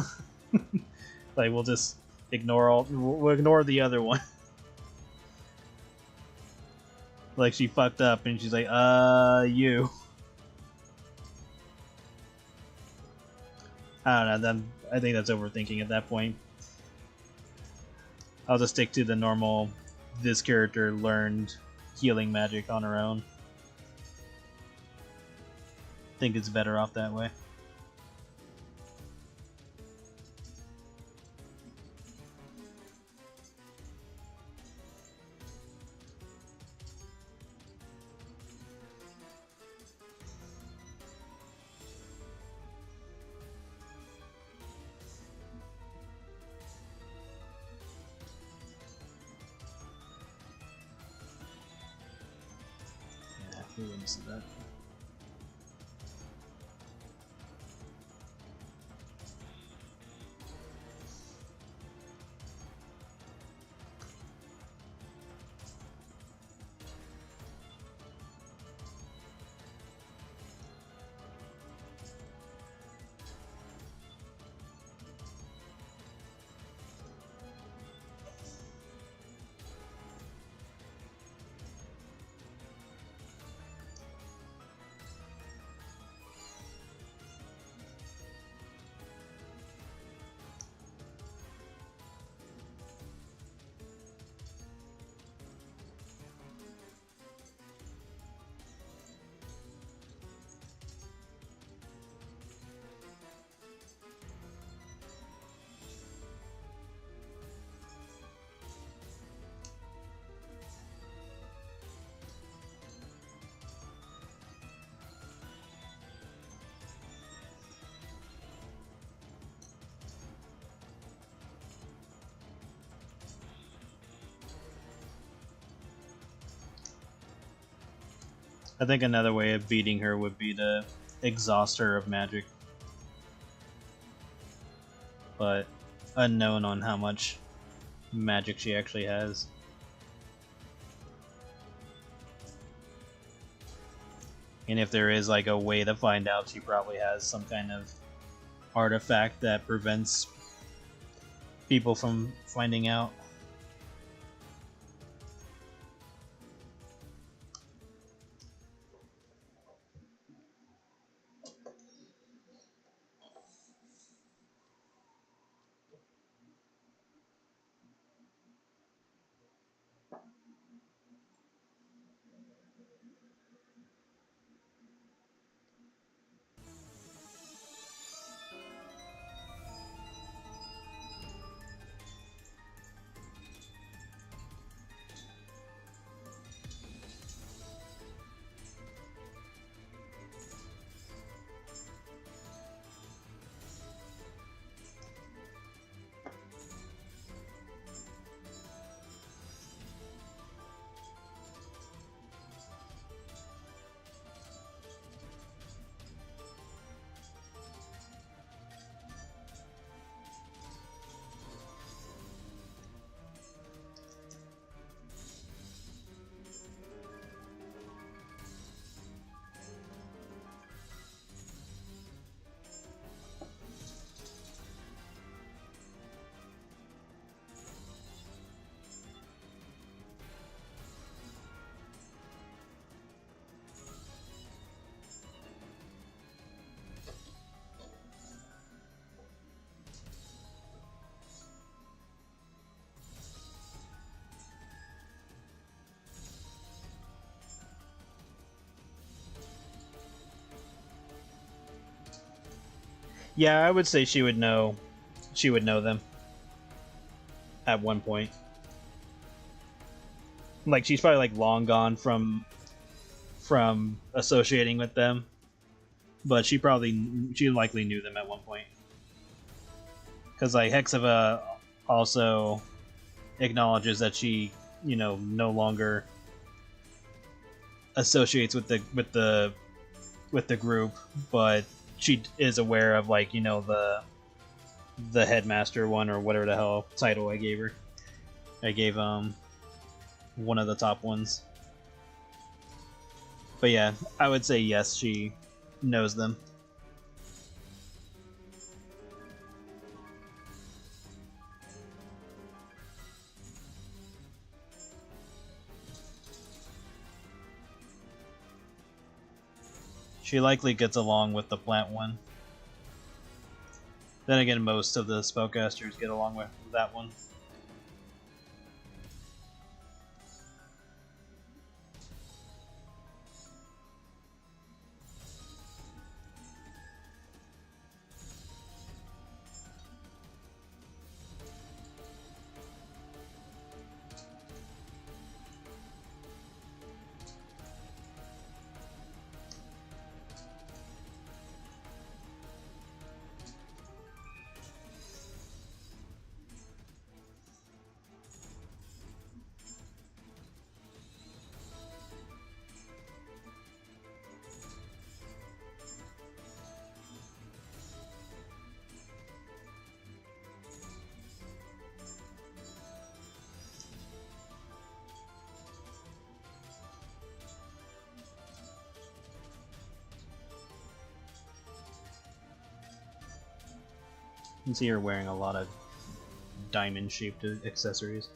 Like, we'll just we'll ignore the other one. Like, she fucked up, and she's like, you. I don't know, I think that's overthinking at that point. I'll just stick to the normal, this character learned healing magic on her own. I think it's better off that way. We wouldn't see that. I think another way of beating her would be to exhaust her of magic. But unknown on how much magic she actually has. And if there is like a way to find out, she probably has some kind of artifact that prevents people from finding out. Yeah, I would say she would know them at one point. Like, she's probably like long gone from associating with them, but she likely knew them at one point. Because like Hexiva also acknowledges that she, you know, no longer associates with the group, but she is aware of, like, you know, the headmaster one, or whatever the hell title I gave her. I gave one of the top ones. But yeah, I would say yes, she knows them. She likely gets along with the plant one. Then again, most of the spellcasters get along with that one. You can see her wearing a lot of diamond-shaped accessories.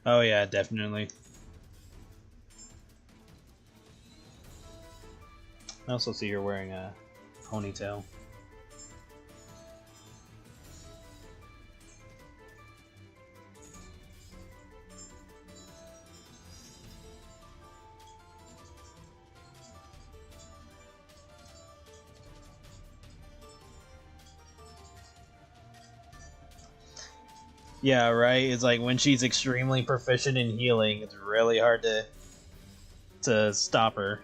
Oh yeah, definitely. I also see her wearing a ponytail. Yeah, right? It's like when she's extremely proficient in healing, it's really hard to stop her.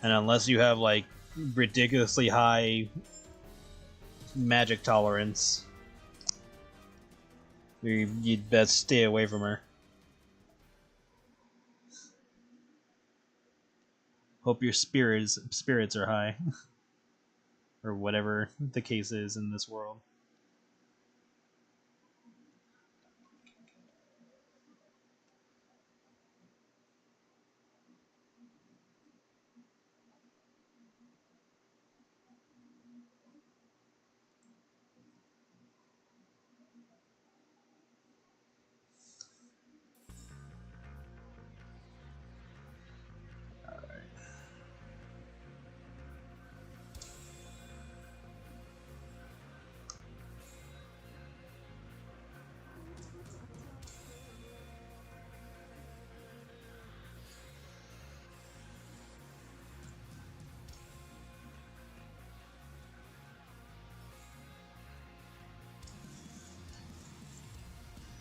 And unless you have, like, ridiculously high magic tolerance, you'd best stay away from her. Hope your spirits are high. Or whatever the case is in this world.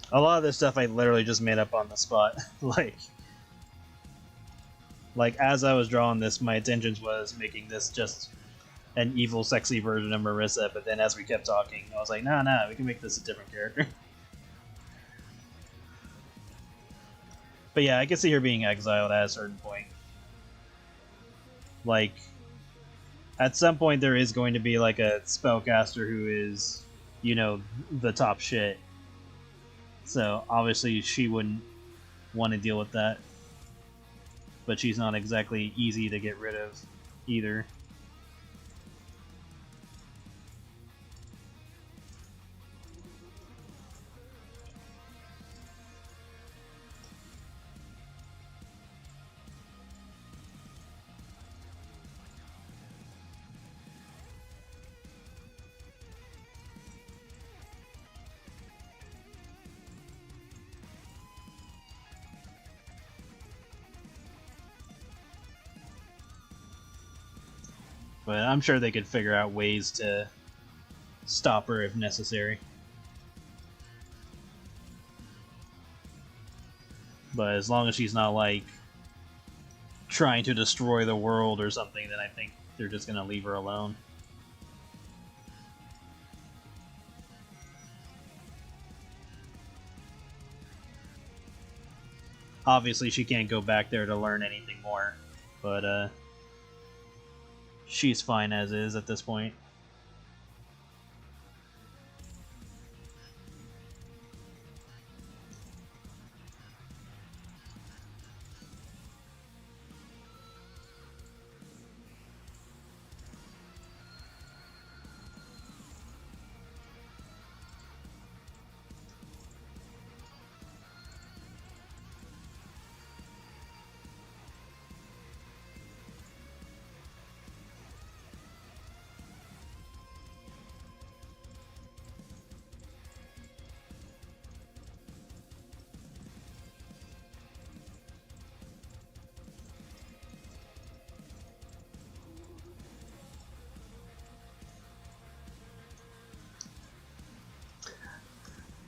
A lot of this stuff I literally just made up on the spot. like as I was drawing this, my intentions was making this just an evil, sexy version of Marissa, but then as we kept talking, I was like, nah, we can make this a different character. But yeah, I can see her being exiled at a certain point. Like, at some point there is going to be, like, a spellcaster who is, you know, the top shit. So, obviously, she wouldn't want to deal with that. but she's not exactly easy to get rid of either. But I'm sure they could figure out ways to stop her if necessary. But as long as she's not, like, trying to destroy the world or something, then I think they're just gonna leave her alone. Obviously, she can't go back there to learn anything more, but she's fine as is at this point.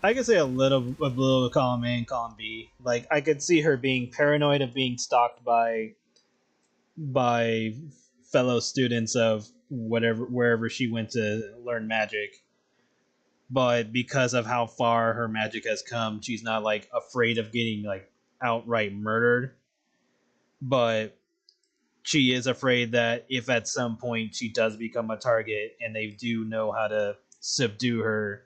I could say a little column A and column B. Like, I could see her being paranoid of being stalked by fellow students of wherever she went to learn magic. But because of how far her magic has come, she's not, like, afraid of getting, like, outright murdered. But she is afraid that if at some point she does become a target and they do know how to subdue her,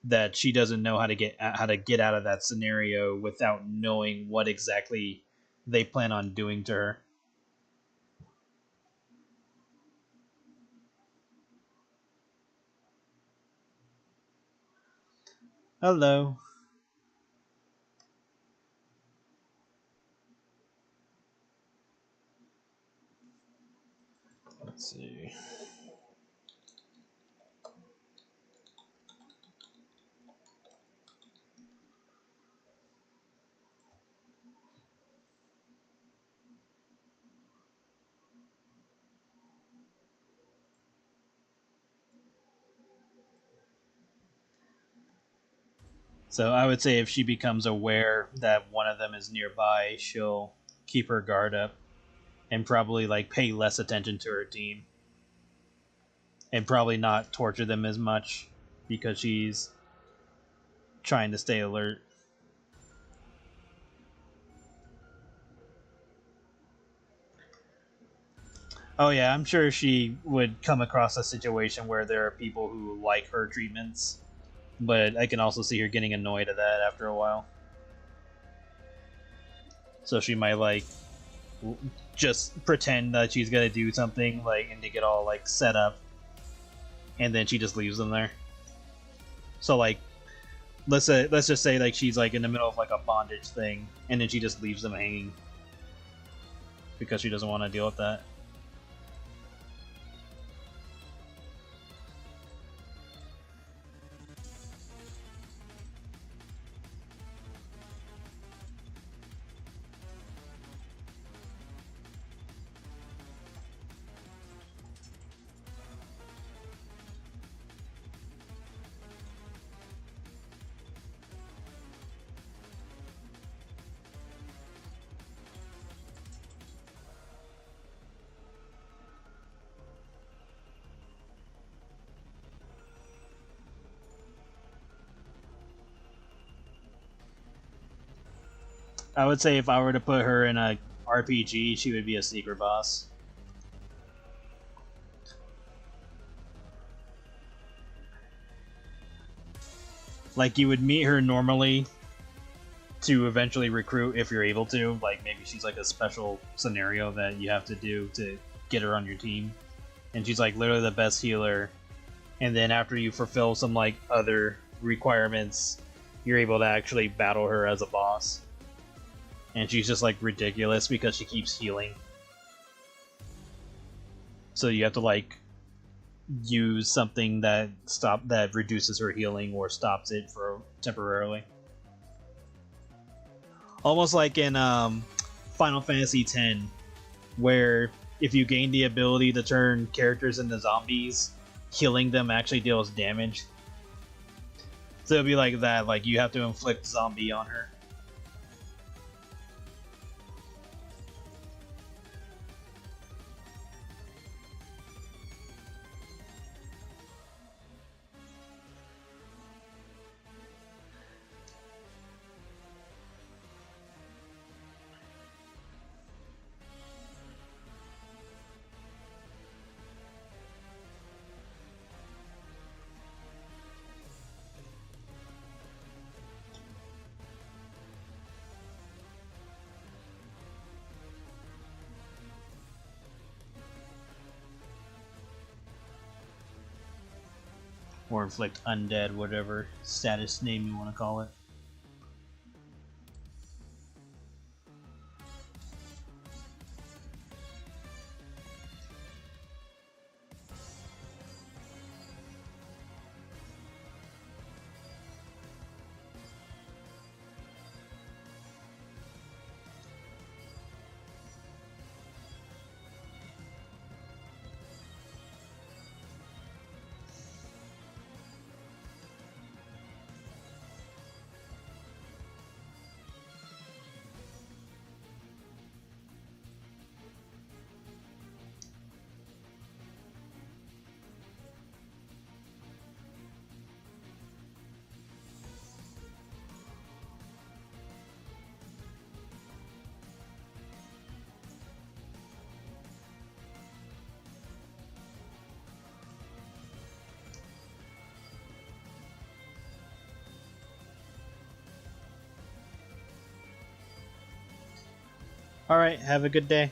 that she doesn't know how to get out of that scenario without knowing what exactly they plan on doing to her. Hello. Let's see. So I would say if she becomes aware that one of them is nearby, she'll keep her guard up and probably, like, pay less attention to her team and probably not torture them as much because she's trying to stay alert. Oh yeah, I'm sure she would come across a situation where there are people who like her treatments, but I can also see her getting annoyed at that after a while. So she might, like, just pretend that she's gonna do something, like, and to get all, like, set up, and then she just leaves them there. So, like, let's just say, like, she's, like, in the middle of, like, a bondage thing, and then she just leaves them hanging because she doesn't want to deal with that. I would say if I were to put her in a RPG, she would be a secret boss. Like, you would meet her normally to eventually recruit if you're able to. Like maybe she's like a special scenario that you have to do to get her on your team, and she's like literally the best healer. And then after you fulfill some like other requirements, you're able to actually battle her as a boss. And she's just like ridiculous because she keeps healing. So you have to like use something that reduces her healing or stops it for temporarily. Almost like in Final Fantasy X, where if you gain the ability to turn characters into zombies, killing them actually deals damage. So it'll be like that, like you have to inflict zombie on her. Or inflict undead, whatever status name you want to call it. Alright, have a good day.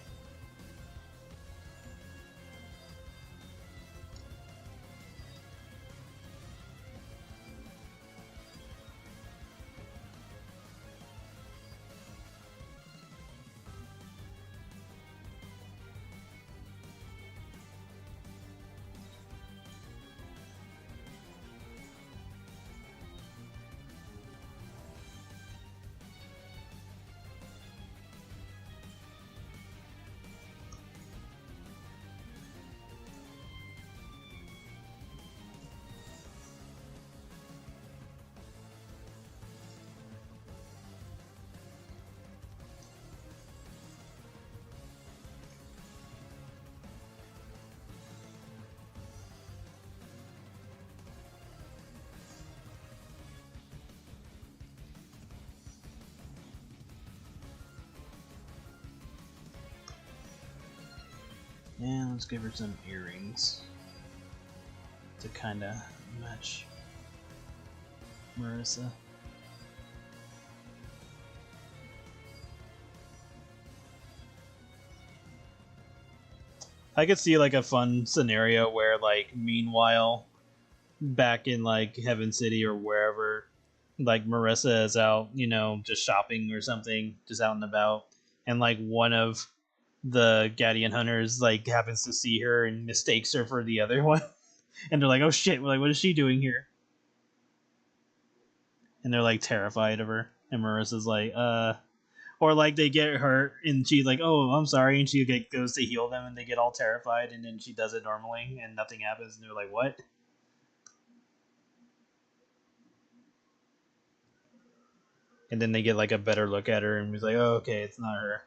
And let's give her some earrings to kind of match Marissa. I could see like a fun scenario where like meanwhile back in like Heaven City or wherever, like Marissa is out, you know, just shopping or something, just out and about, and like one of the Gadian hunters like happens to see her and mistakes her for the other one, and they're like, "Oh shit! Like, what is she doing here?" And they're like terrified of her, and Marissa's like, or like they get hurt and she's like, "Oh, I'm sorry," and she goes to heal them, and they get all terrified, and then she does it normally, and nothing happens, and they're like, "What?" And then they get like a better look at her, and he's like, "Oh, okay, it's not her."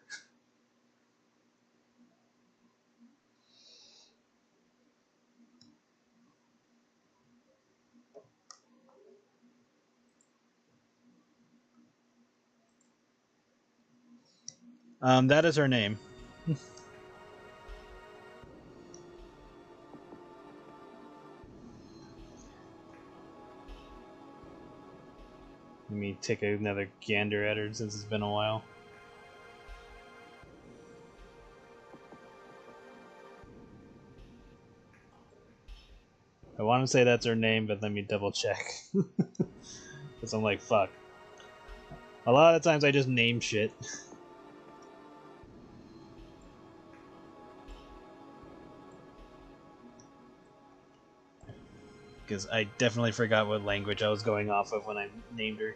That is her name. Let me take another gander at her since it's been a while. I want to say that's her name, but let me double check. Because I'm like, fuck. A lot of times I just name shit. Because I definitely forgot what language I was going off of when I named her.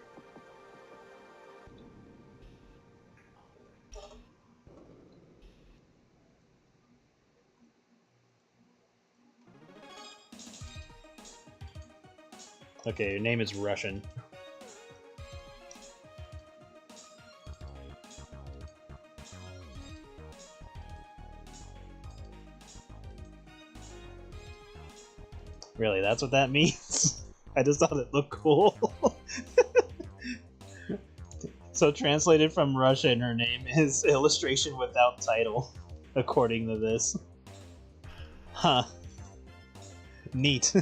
Okay, your name is Russian. Really, that's what that means? I just thought it looked cool. So translated from Russian, her name is illustration without title, according to this. Huh. Neat.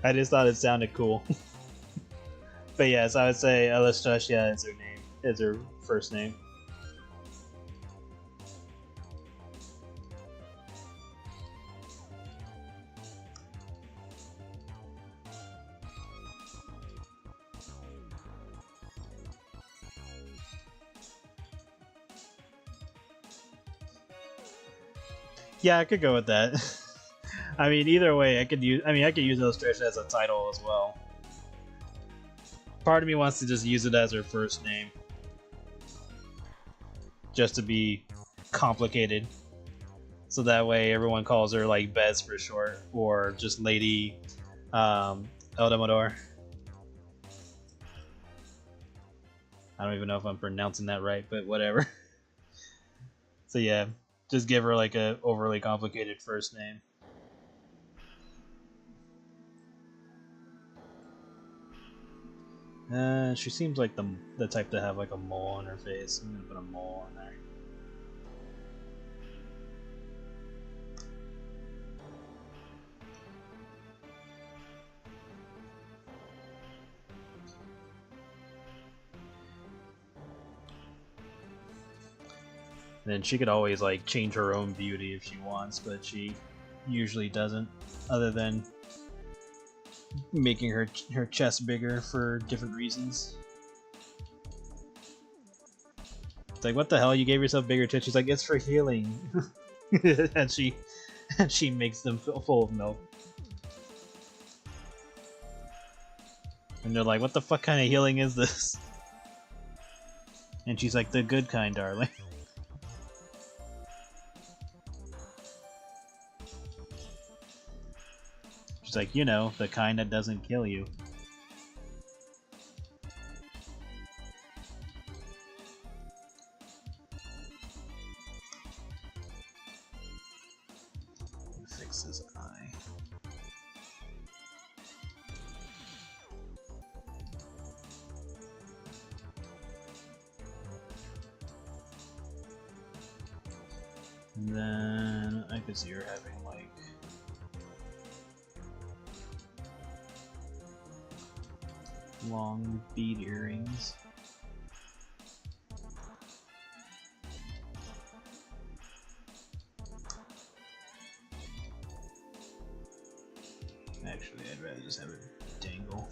I just thought it sounded cool. But yes, I would say Anastasia is her name, is her first name. Yeah, I could go with that. I mean, either way, I could use illustration as a title as well. Part of me wants to just use it as her first name, just to be complicated, so that way everyone calls her like Bez for short, or just Lady Eldamador. I don't even know if I'm pronouncing that right, but whatever. So yeah, just give her like a overly complicated first name. She seems like the type to have like a mole on her face. I'm gonna put a mole on there. And then she could always like change her own beauty if she wants, but she usually doesn't, other than making her chest bigger for different reasons. It's like, what the hell? You gave yourself bigger tits? She's like, it's for healing, and she makes them full of milk. And they're like, what the fuck kind of healing is this? And she's like, the good kind, darling. She's like, you know, the kind that doesn't kill you. Fix his eye. And then I could see her having like long bead earrings. Actually, I'd rather just have it dangle.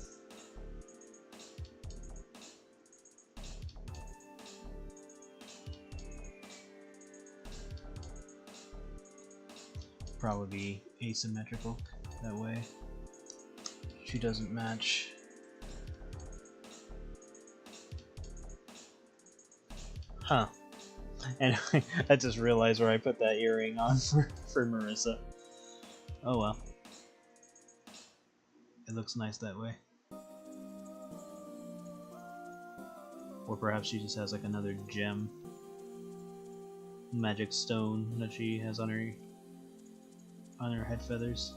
Probably be asymmetrical that way. She doesn't match. Huh. Anyway, I just realized where I put that earring on for Marissa. Oh well. It looks nice that way. Or perhaps she just has like another gem, magic stone that she has on her head feathers.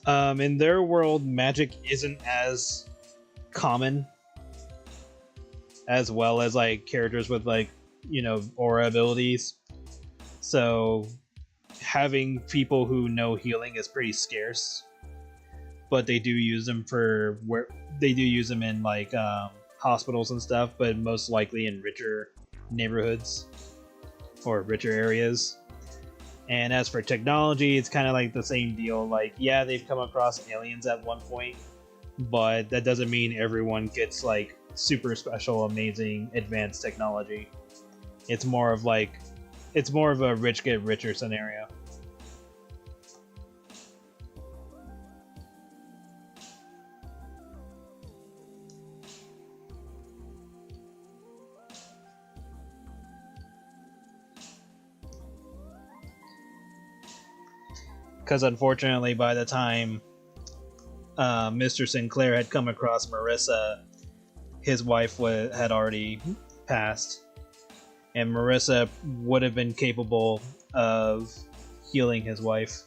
In their world, magic isn't as common, as well as like characters with like aura abilities. So having people who know healing is pretty scarce, but they do use them for where they do use them in like hospitals and stuff, but most likely in richer neighborhoods or richer areas. And as for technology, it's kind of like the same deal. Like, yeah, they've come across aliens at one point, but that doesn't mean everyone gets like super special, amazing, advanced technology. It's more of a rich get richer scenario. Because unfortunately, by the time Mr. Sinclair had come across Marissa, his wife had already passed, and Marissa would have been capable of healing his wife.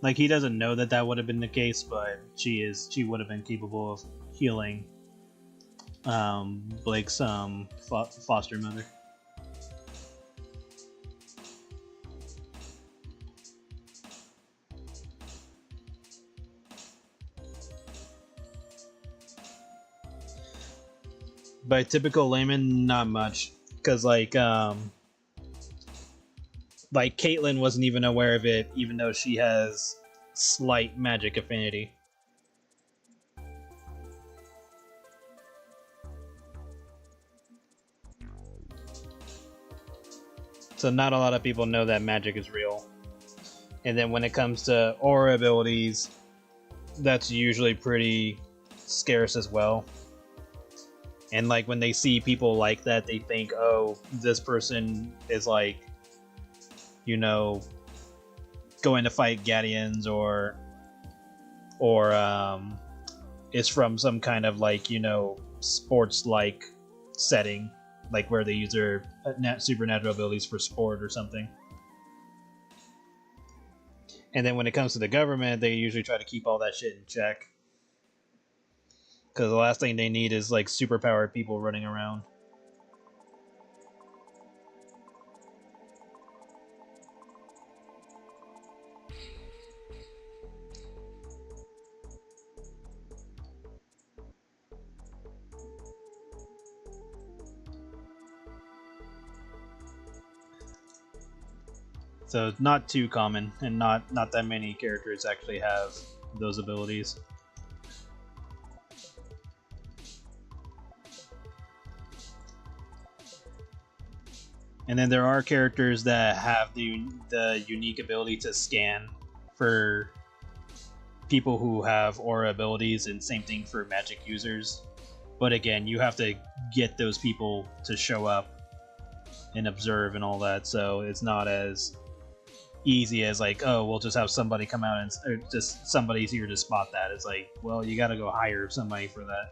Like, he doesn't know that would have been the case, but she would have been capable of healing Blake's foster mother. By typical layman, not much, because like Caitlyn wasn't even aware of it, even though she has slight magic affinity. So not a lot of people know that magic is real. And then when it comes to aura abilities, that's usually pretty scarce as well. And like when they see people like that, they think, oh, this person is like, going to fight Gadians or is from some kind of like, sports like setting, like where they use their supernatural abilities for sport or something. And then when it comes to the government, they usually try to keep all that shit in check, because the last thing they need is like superpowered people running around. So it's not too common, and not that many characters actually have those abilities. And then there are characters that have the unique ability to scan for people who have aura abilities, and same thing for magic users. But again, you have to get those people to show up and observe and all that, so it's not as easy as like, oh, we'll just have somebody come out and or just somebody's here to spot that. It's like, well, you got to go hire somebody for that.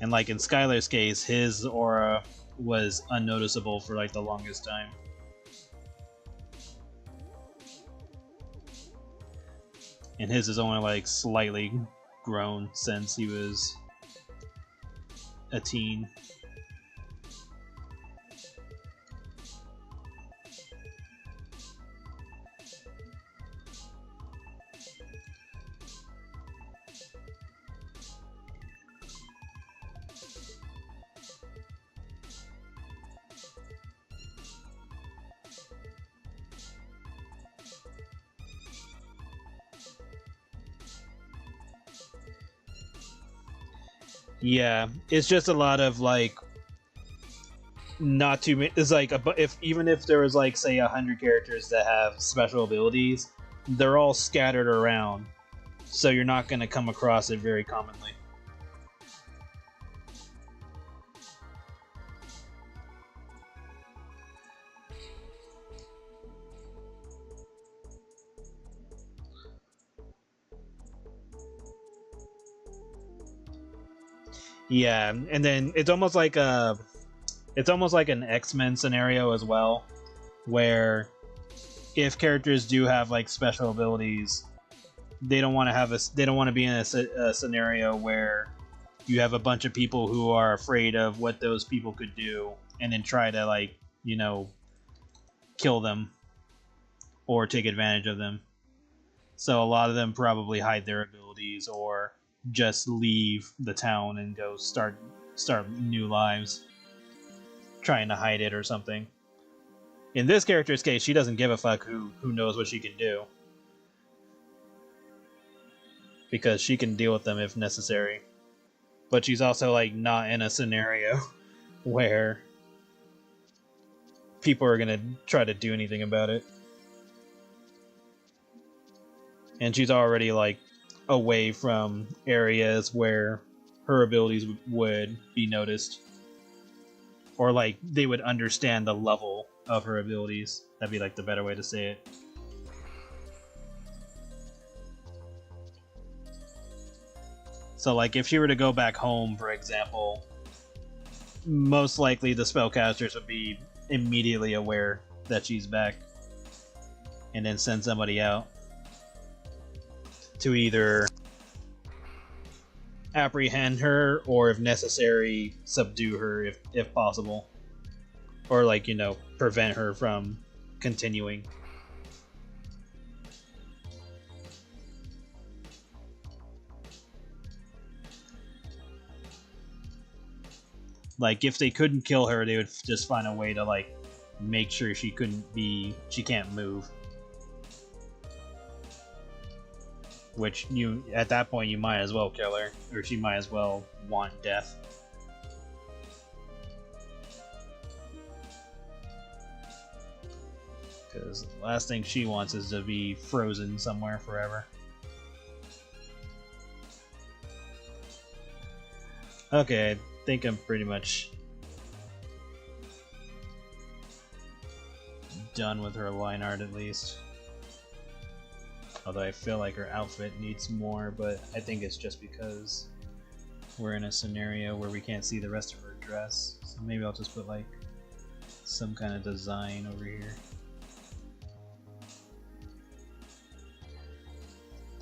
And like in Skylar's case, his aura was unnoticeable for like the longest time. And his is only like slightly grown since he was a teen. Yeah, it's just a lot of like not too many. It's like if even if there was like say 100 characters that have special abilities, they're all scattered around, so you're not going to come across it very commonly. Yeah, and then it's almost like an X-Men scenario as well, where if characters do have like special abilities, they don't want to be in a scenario where you have a bunch of people who are afraid of what those people could do and then try to like, kill them or take advantage of them. So a lot of them probably hide their abilities or just leave the town and go start new lives, trying to hide it or something. In this character's case, she doesn't give a fuck who knows what she can do, because she can deal with them if necessary. But she's also like not in a scenario where people are gonna try to do anything about it. And she's already like away from areas where her abilities would be noticed, or like they would understand the level of her abilities. That'd be like the better way to say it. So like if she were to go back home, for example, most likely the spellcasters would be immediately aware that she's back and then send somebody out to either apprehend her or, if necessary, subdue her if possible, or like prevent her from continuing. Like if they couldn't kill her, they would just find a way to like make sure she can't move. Which at that point you might as well kill her, or she might as well want death. Because the last thing she wants is to be frozen somewhere forever. Okay, I think I'm pretty much done with her line art at least. Although I feel like her outfit needs more, but I think it's just because we're in a scenario where we can't see the rest of her dress. So maybe I'll just put like some kind of design over here.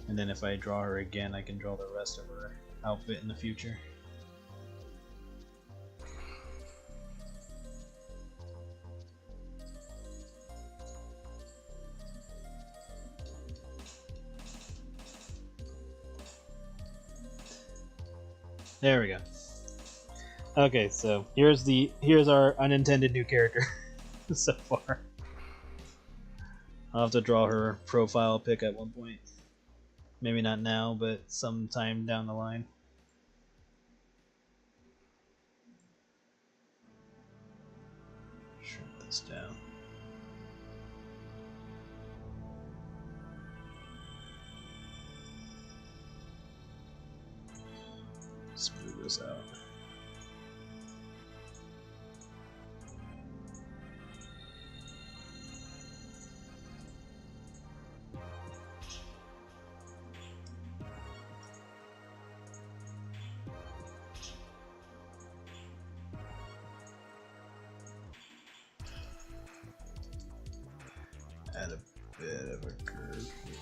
And then if I draw her again, I can draw the rest of her outfit in the future. There we go. Okay, so here's our unintended new character so far. I'll have to draw her profile pic at one point. Maybe not now, but sometime down the line. Shrink this down. Smooth this out. Add a bit of a curve here.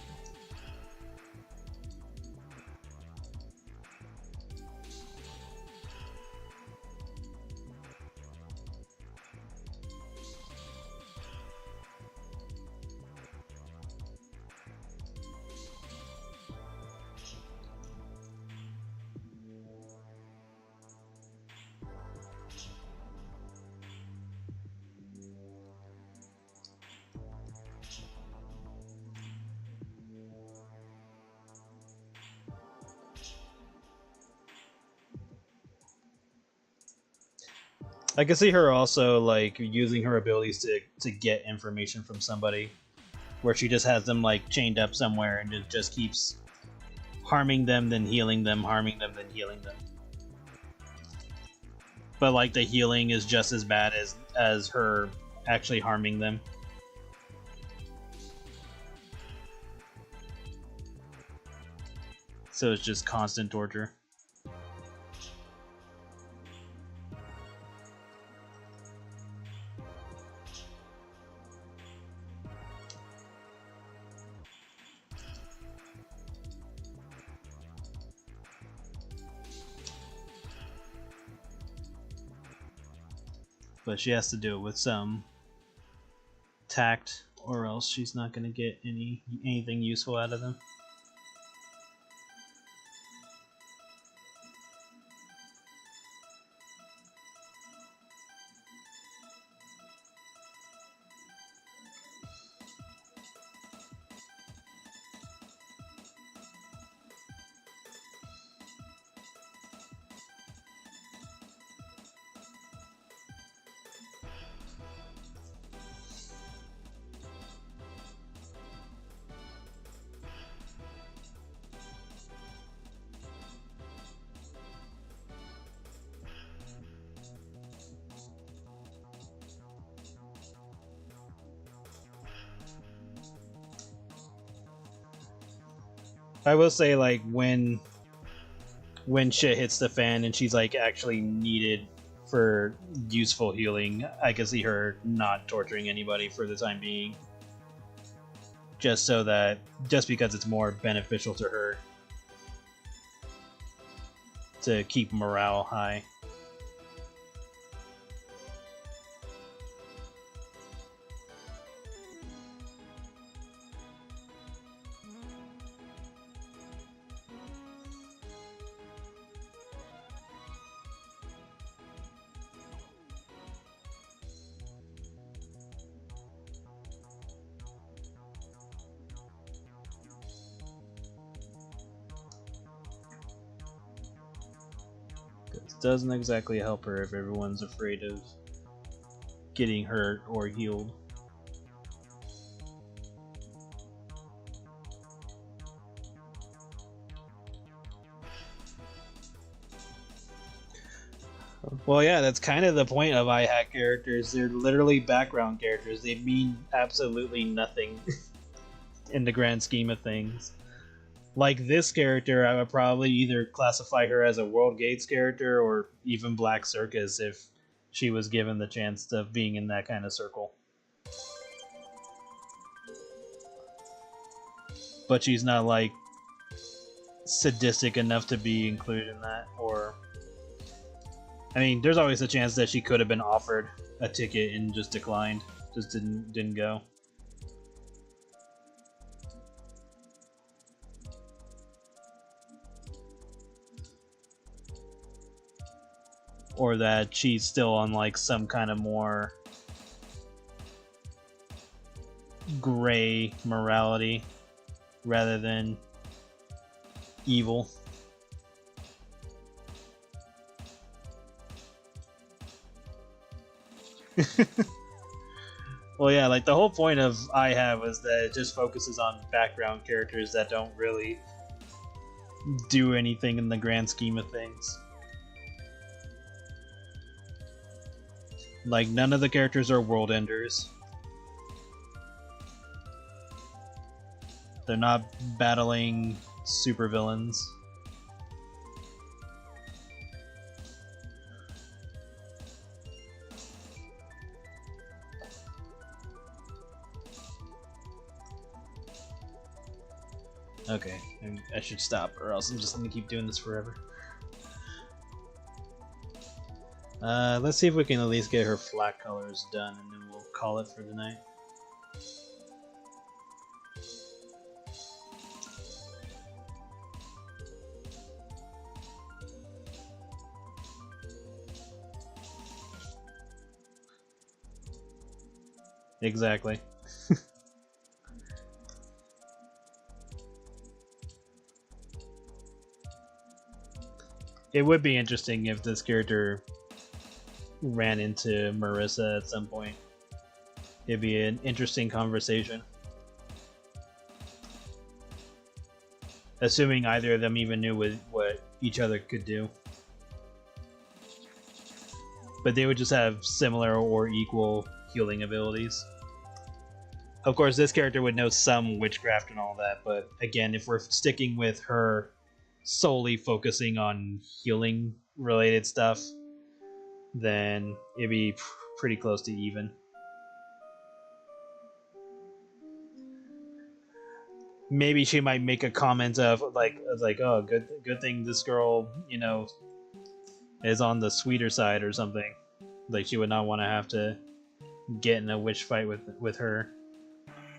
I can see her also like using her abilities to get information from somebody, where she just has them like chained up somewhere and it just keeps harming them, then healing them, harming them, then healing them. But like the healing is just as bad as her actually harming them. So it's just constant torture. But she has to do it with some tact, or else she's not going to get anything useful out of them. I will say, like, when shit hits the fan and she's like actually needed for useful healing, I can see her not torturing anybody for the time being, just because it's more beneficial to her to keep morale high. Doesn't exactly help her if everyone's afraid of getting hurt or healed. Well, yeah, that's kind of the point of iHack characters. They're literally background characters. They mean absolutely nothing in the grand scheme of things. Like this character, I would probably either classify her as a World Gates character or even Black Circus if she was given the chance of being in that kind of circle. But she's not like sadistic enough to be included in that, or I mean, there's always a chance that she could have been offered a ticket and just declined, just didn't go. Or that she's still on like some kind of more gray morality rather than evil. Well, yeah, like the whole point of iHack was that it just focuses on background characters that don't really do anything in the grand scheme of things. Like, none of the characters are world enders. They're not battling supervillains. Okay, I should stop, or else I'm just gonna keep doing this forever. Let's see if we can at least get her flat colors done, and then we'll call it for the night. Exactly. It would be interesting if this character ran into Marissa at some point. It'd be an interesting conversation. Assuming either of them even knew what each other could do. But they would just have similar or equal healing abilities. Of course, this character would know some witchcraft and all that, but again, if we're sticking with her solely focusing on healing related stuff, then it'd be pretty close to even. Maybe she might make a comment of like, oh, good thing this girl, you know, is on the sweeter side or something. Like she would not want to have to get in a witch fight with her.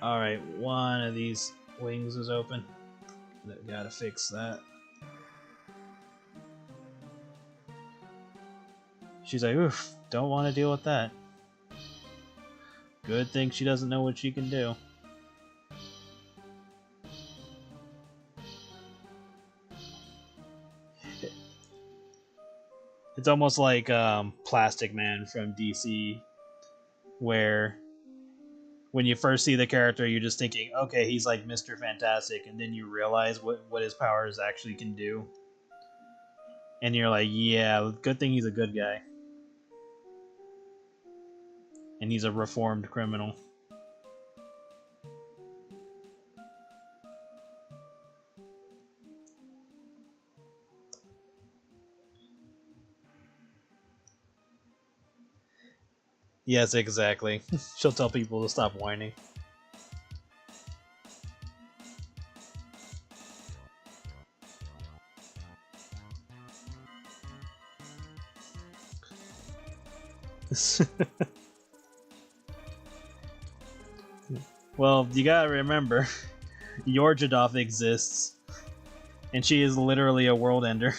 All right, one of these wings is open. Gotta fix that. She's like, oof, don't want to deal with that. Good thing she doesn't know what she can do. It's almost like Plastic Man from DC, where when you first see the character, you're just thinking, okay, he's like Mr. Fantastic, and then you realize what his powers actually can do. And you're like, yeah, good thing he's a good guy. And he's a reformed criminal. Yes, exactly. She'll tell people to stop whining. Well, you gotta remember, Yorjadov exists, and she is literally a world ender.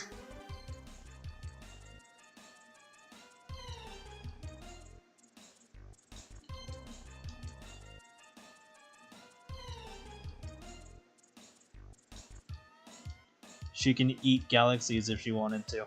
She can eat galaxies if she wanted to.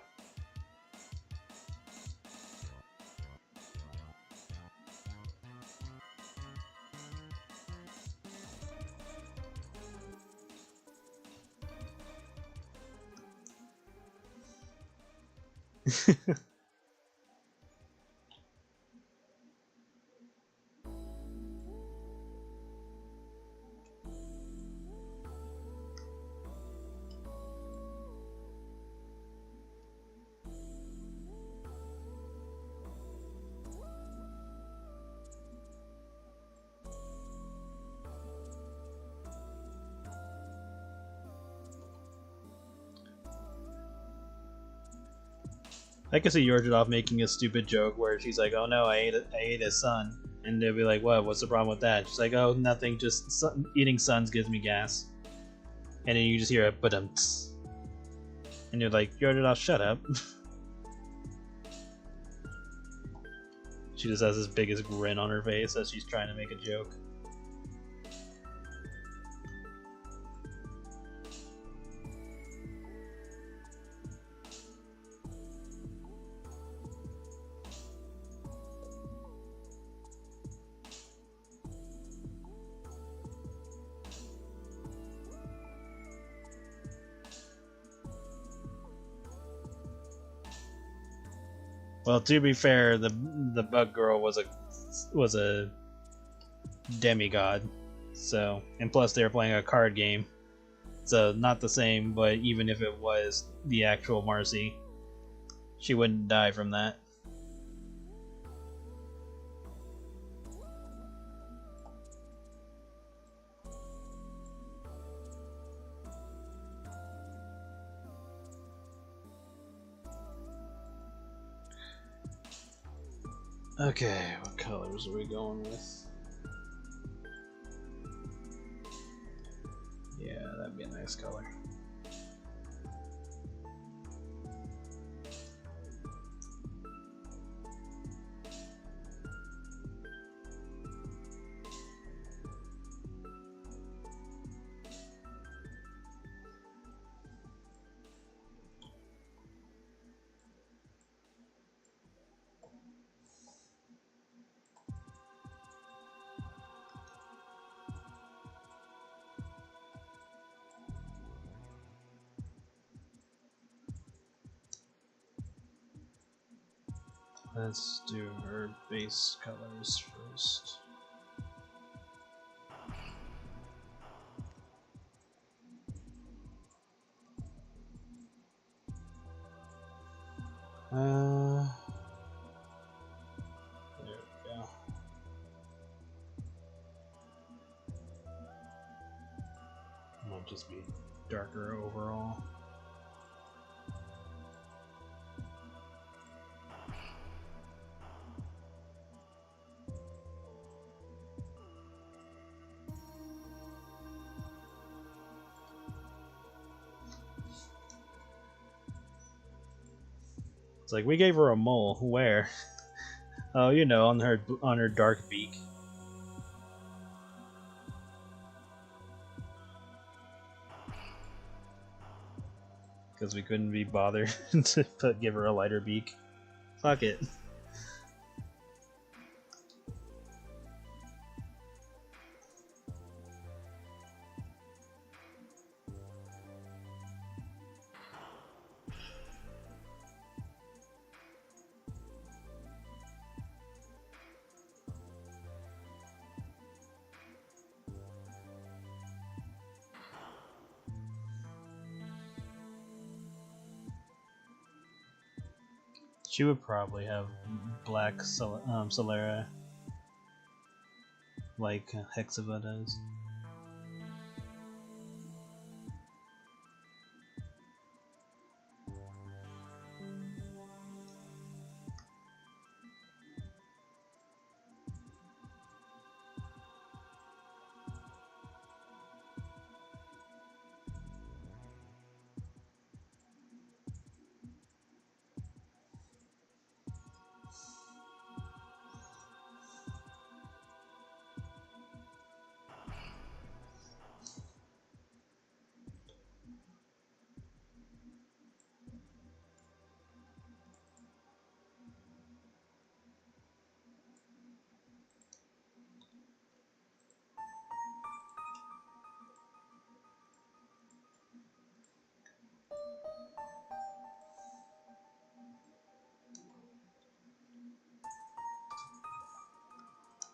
I could see Yorjadov making a stupid joke where she's like, "Oh no, I ate a sun," and they'll be like, "What? What's the problem with that?" She's like, "Oh, nothing. Just eating suns gives me gas." And then you just hear a "but-um," and you're like, "Yorjadov, shut up." She just has this biggest grin on her face as she's trying to make a joke. Well, to be fair, the bug girl was a demigod, so, and plus they were playing a card game, so not the same. But even if it was the actual Marcy, she wouldn't die from that. Okay, what colors are we going with? Yeah, that'd be a nice color. Let's do her base colors first. There we go. Might just be darker overall. It's like we gave her a mole. Where? Oh, you know, on her dark beak. Because we couldn't be bothered to give her a lighter beak. Fuck it. She would probably have black Solera, like Hexiva does.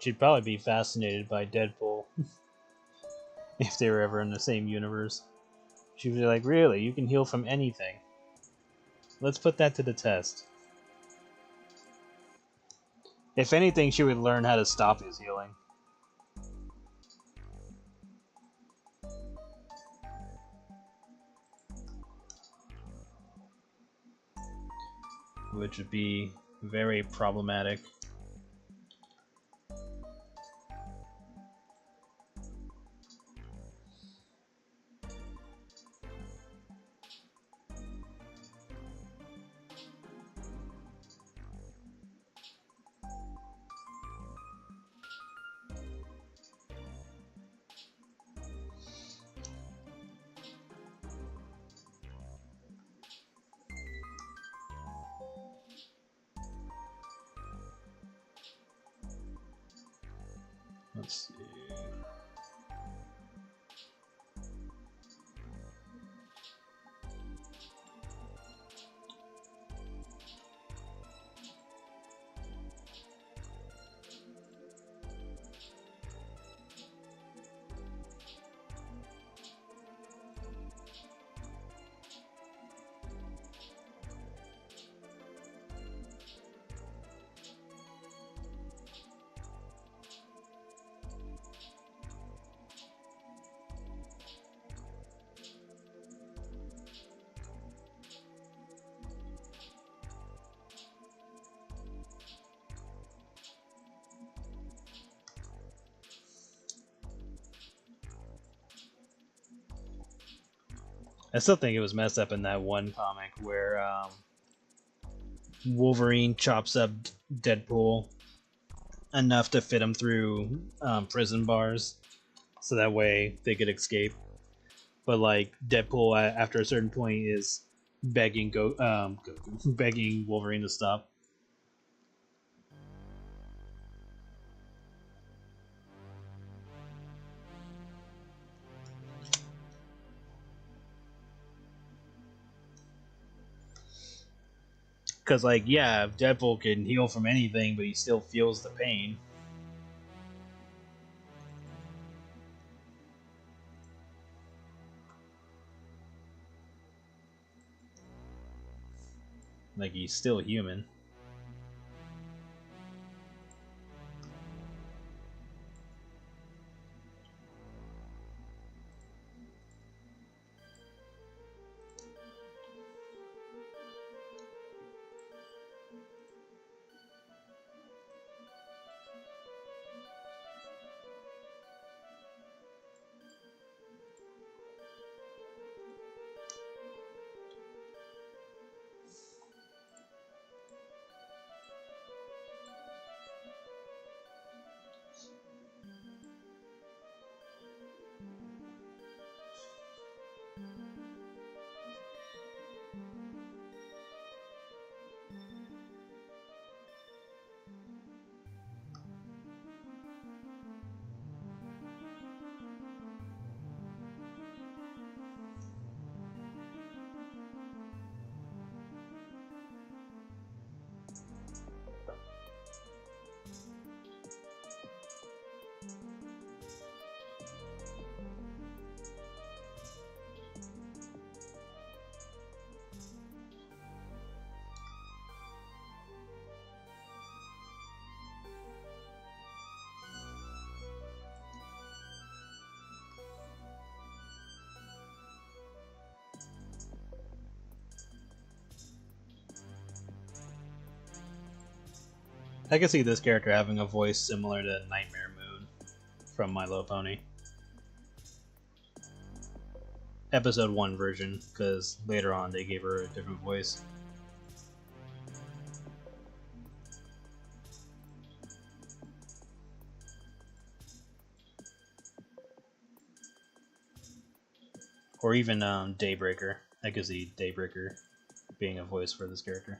She'd probably be fascinated by Deadpool if they were ever in the same universe. She'd be like, really? You can heal from anything. Let's put that to the test. If anything, she would learn how to stop his healing. Which would be very problematic. Let's see. I still think it was messed up in that one comic where Wolverine chops up Deadpool enough to fit him through prison bars, so that way they could escape. But like Deadpool, after a certain point, is begging begging Wolverine to stop. Because, like, yeah, Deadpool can heal from anything, but he still feels the pain. Like, he's still human. I can see this character having a voice similar to Nightmare Moon from My Little Pony. Episode 1 version, because later on they gave her a different voice. Or even Daybreaker. I could see Daybreaker being a voice for this character.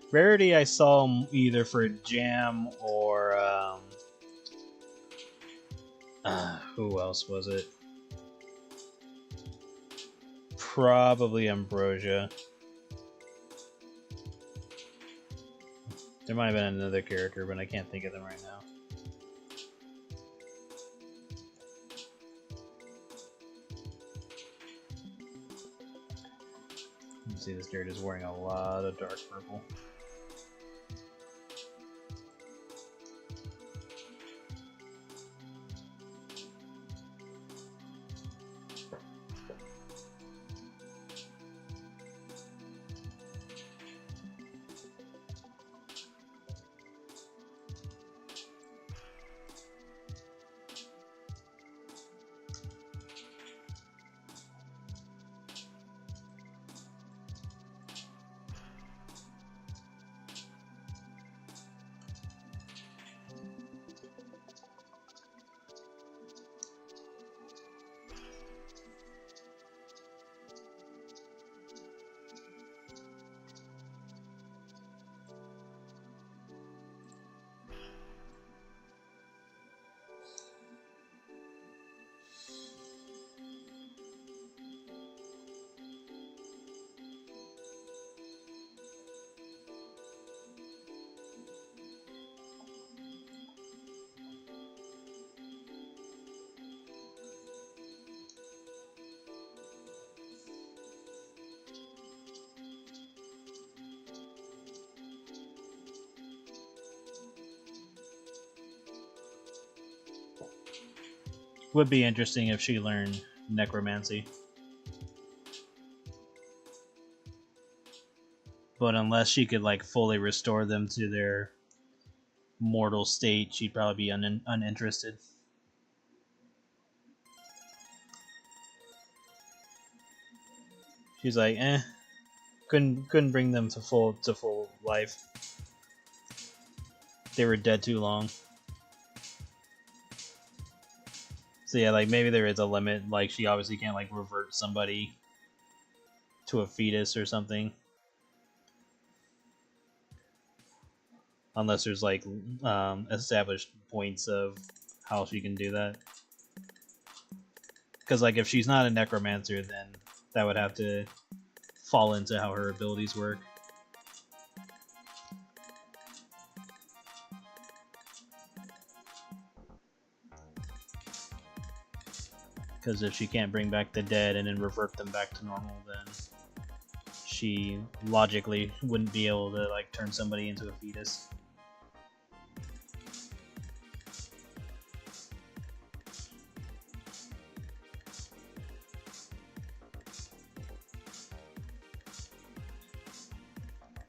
Rarity I saw him either for Jam or who else was it? Probably Ambrosia. There might have been another character, but I can't think of them right now. You can see this character is wearing a lot of dark purple. Would be interesting if she learned necromancy. But unless she could like fully restore them to their mortal state, she'd probably be uninterested. She's like, couldn't bring them to full life. They were dead too long. So yeah, like maybe there is a limit. Like she obviously can't like revert somebody to a fetus or something, unless there's like established points of how she can do that. Because like if she's not a necromancer, then that would have to fall into how her abilities work. Because if she can't bring back the dead and then revert them back to normal, then she logically wouldn't be able to like turn somebody into a fetus.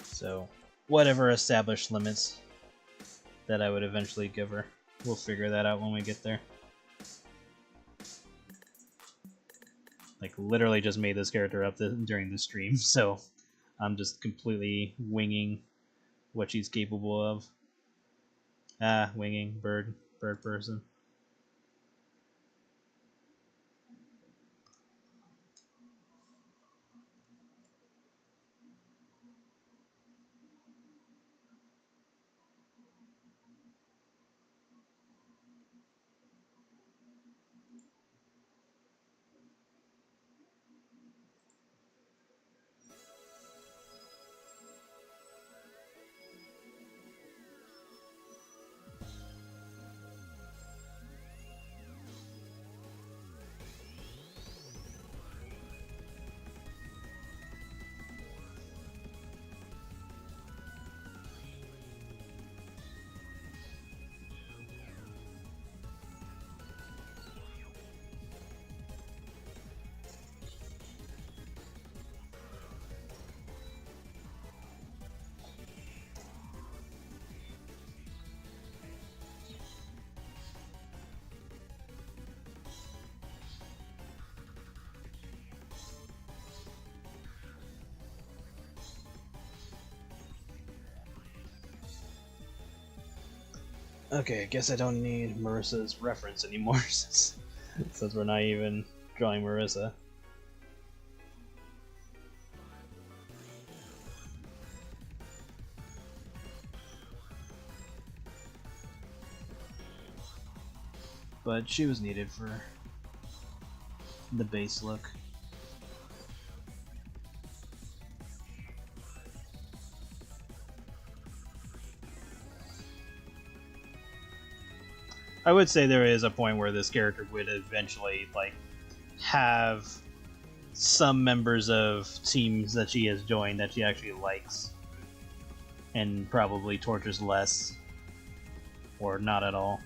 So, whatever established limits that I would eventually give her, we'll figure that out when we get there. Like, literally just made this character up during the stream, so I'm just completely winging what she's capable of. Winging, bird person. Okay, I guess I don't need Marissa's reference anymore since we're not even drawing Marissa. But she was needed for the base look. I would say there is a point where this character would eventually like have some members of teams that she has joined that she actually likes, and probably tortures less, or not at all,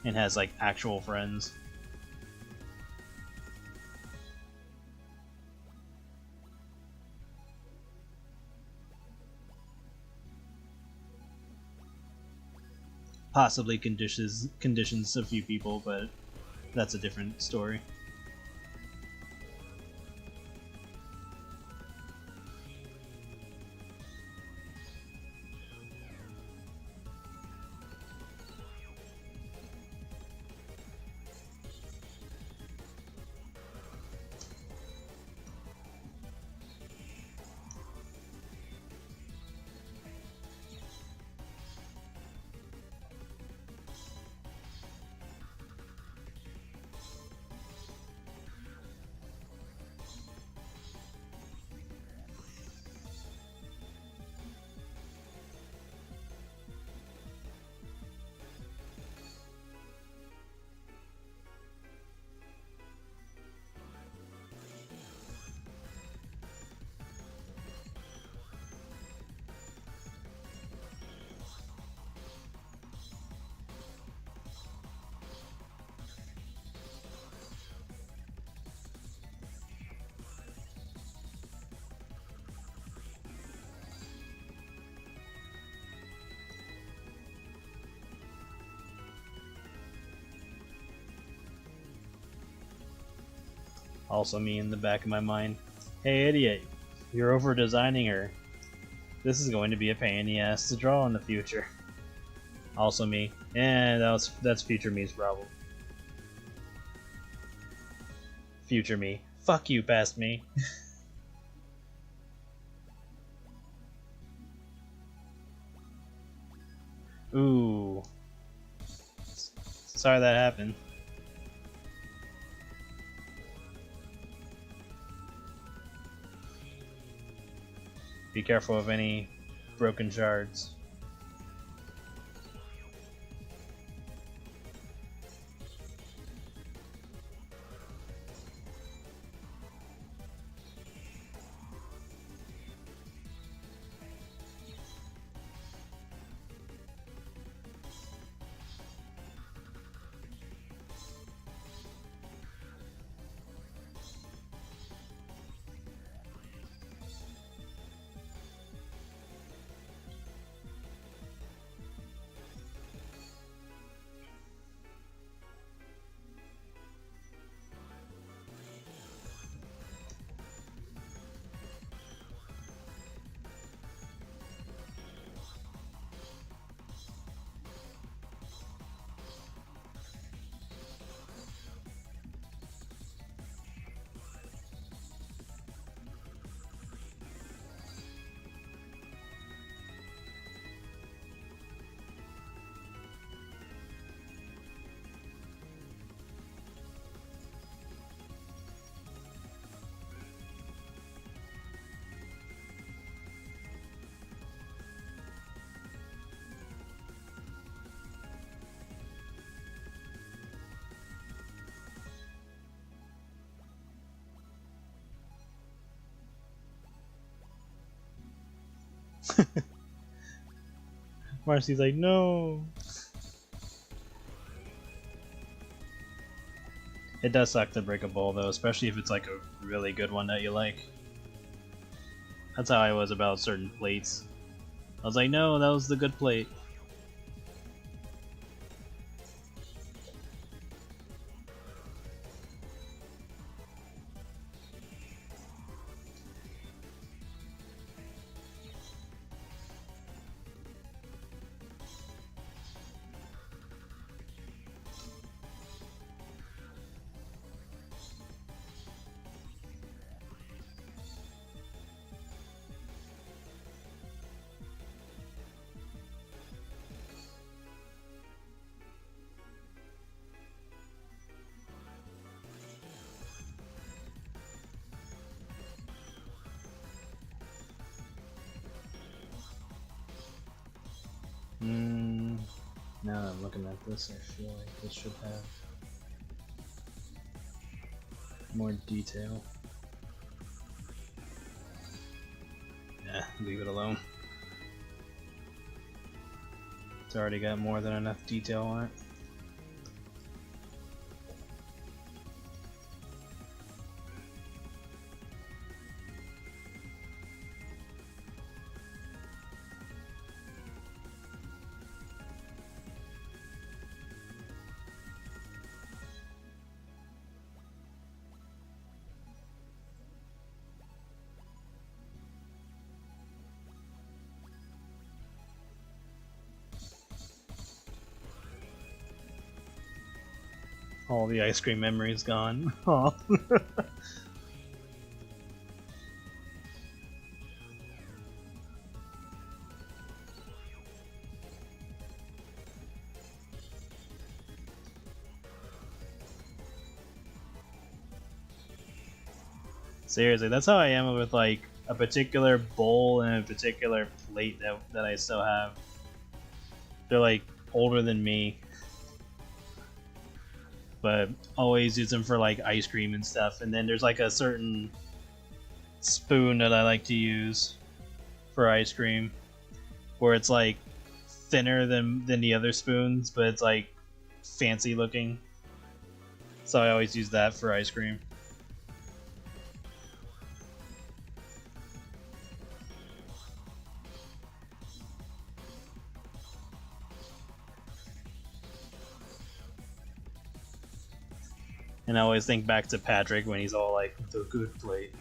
and has like actual friends. Possibly conditions a few people, but that's a different story. Also me in the back of my mind. Hey idiot, you're over designing her. This is going to be a pain in the ass to draw in the future. Also me. And that's future me's problem. Future me. Fuck you, past me. Ooh. Sorry that happened. Be careful of any broken shards. Marcy's like, no. It does suck to break a bowl though, especially if it's like a really good one that you like. That's how I was about certain plates. I was like, no, that was the good plate. Now that I'm looking at this, I feel like this should have more detail. Yeah, leave it alone. It's already got more than enough detail on it. All the ice cream memories gone. Aw. Seriously, that's how I am with like a particular bowl and a particular plate that I still have. They're like older than me, but always use them for like ice cream and stuff. And then there's like a certain spoon that I like to use for ice cream, where it's like thinner than the other spoons, but it's like fancy looking. So I always use that for ice cream. And I always think back to Patrick when he's all like, the good plate.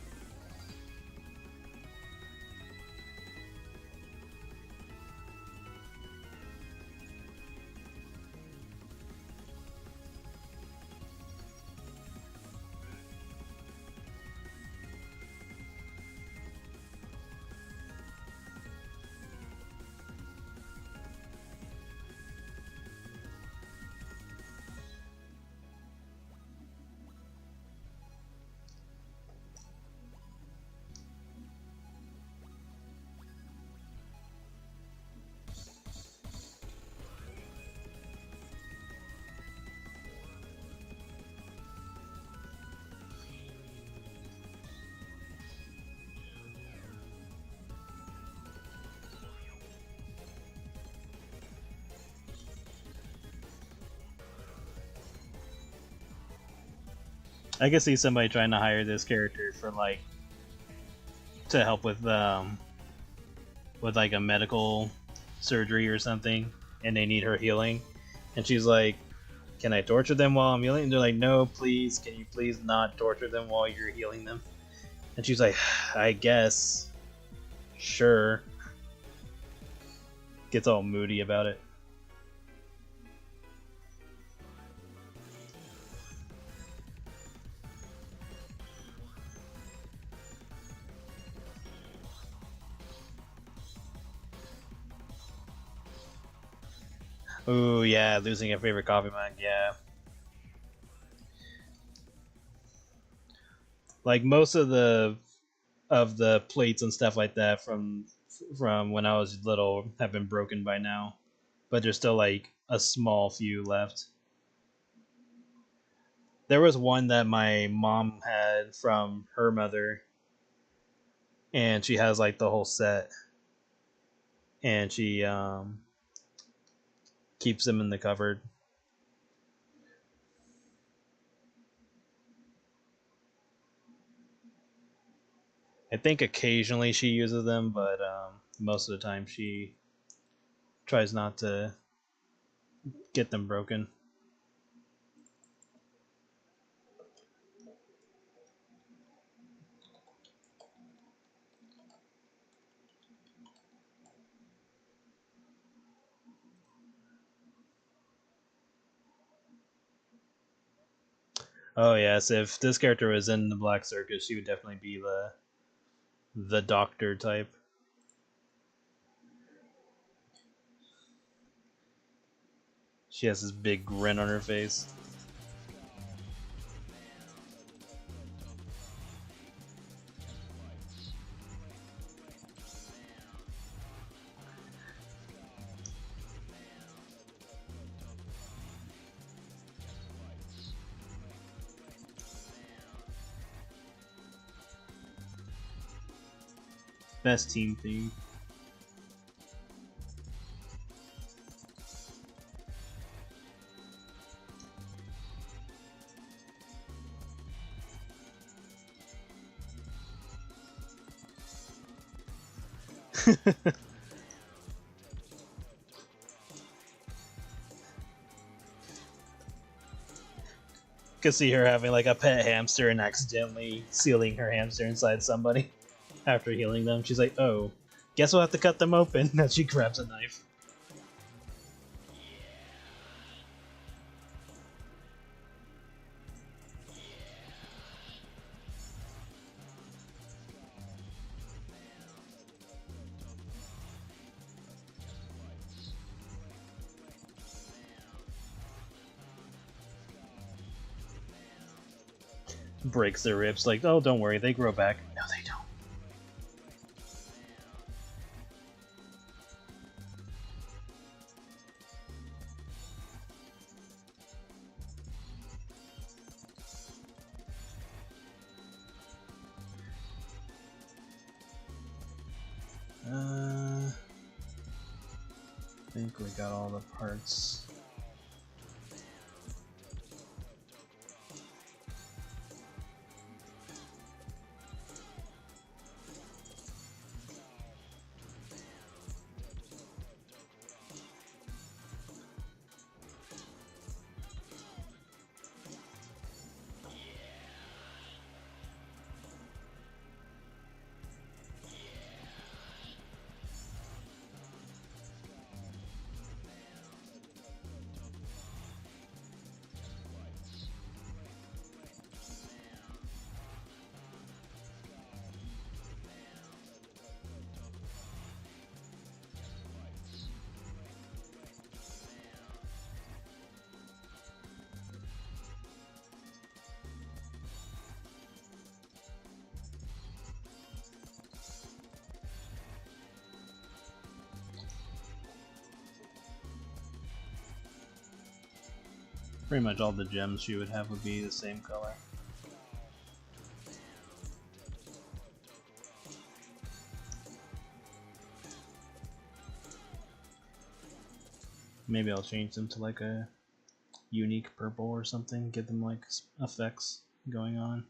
I could see somebody trying to hire this character for like to help with like a medical surgery or something, and they need her healing, and she's like, "Can I torture them while I'm healing?" And they're like, "No, please. Can you please not torture them while you're healing them?" And she's like, "I guess, sure." Gets all moody about it. Ooh, yeah, losing a favorite coffee mug, yeah. Like most of the plates and stuff like that from when I was little have been broken by now, but there's still like a small few left. There was one that my mom had from her mother, and she has like the whole set, and she keeps them in the cupboard. I think occasionally she uses them, but most of the time she tries not to get them broken. Oh yes, if this character was in the Black Circus, she would definitely be the doctor type. She has this big grin on her face. Best team theme. Could see her having like a pet hamster and accidentally sealing her hamster inside somebody after healing them. She's like, "Oh, guess we'll have to cut them open." Now she grabs a knife. Breaks their ribs. Like, "Oh, don't worry, they grow back." No, they don't. I think we got all the parts. Pretty much all the gems she would have would be the same color. Maybe I'll change them to like a unique purple or something, give them like effects going on.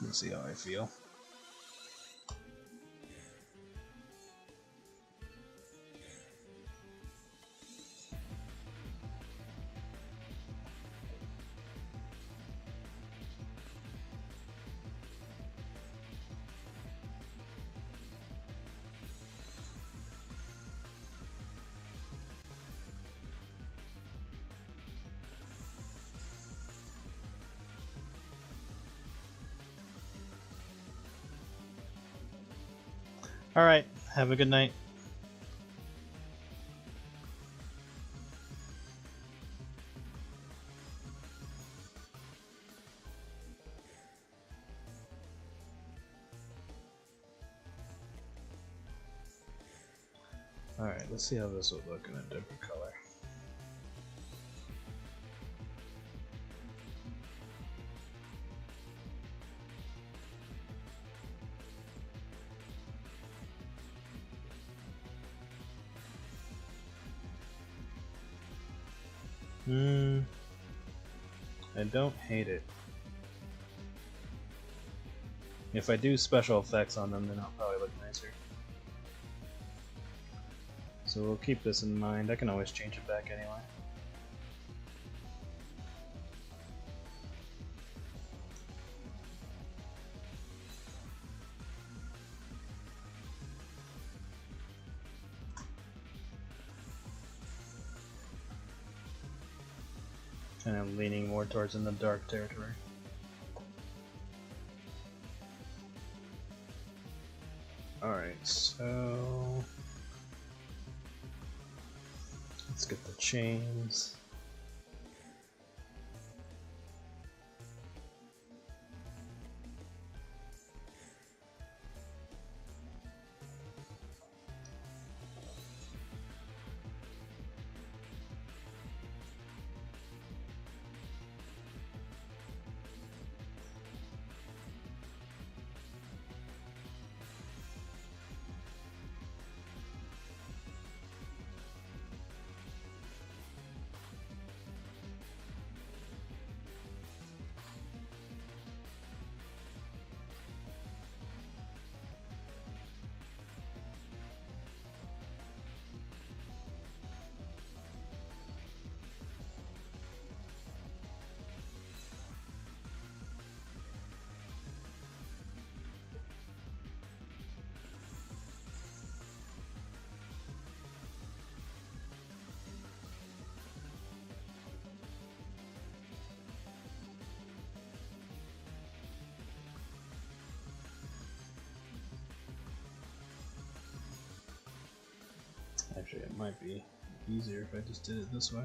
Let's see how I feel. Alright, have a good night. Alright, let's see how this will look in a different color. I don't hate it. If I do special effects on them, then I'll probably look nicer. So we'll keep this in mind. I can always change it back anyway. Kind of leaning more towards in the dark territory. Alright, so let's get the chains. Actually, it might be easier if I just did it this way.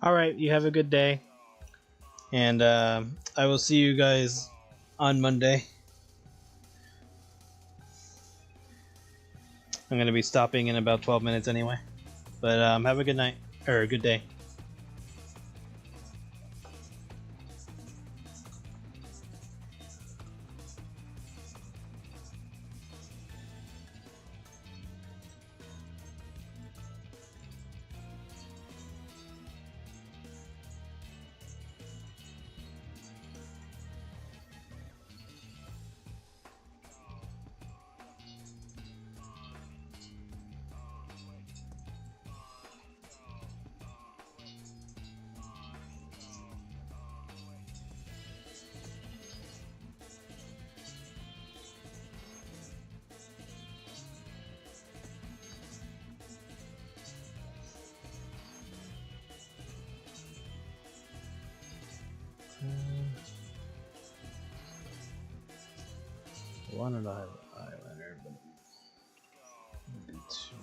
All right, you have a good day, and I will see you guys on Monday. I'm gonna be stopping in about 12 minutes anyway. But have a good night or a good day. I wanted to have eyeliner, but maybe two.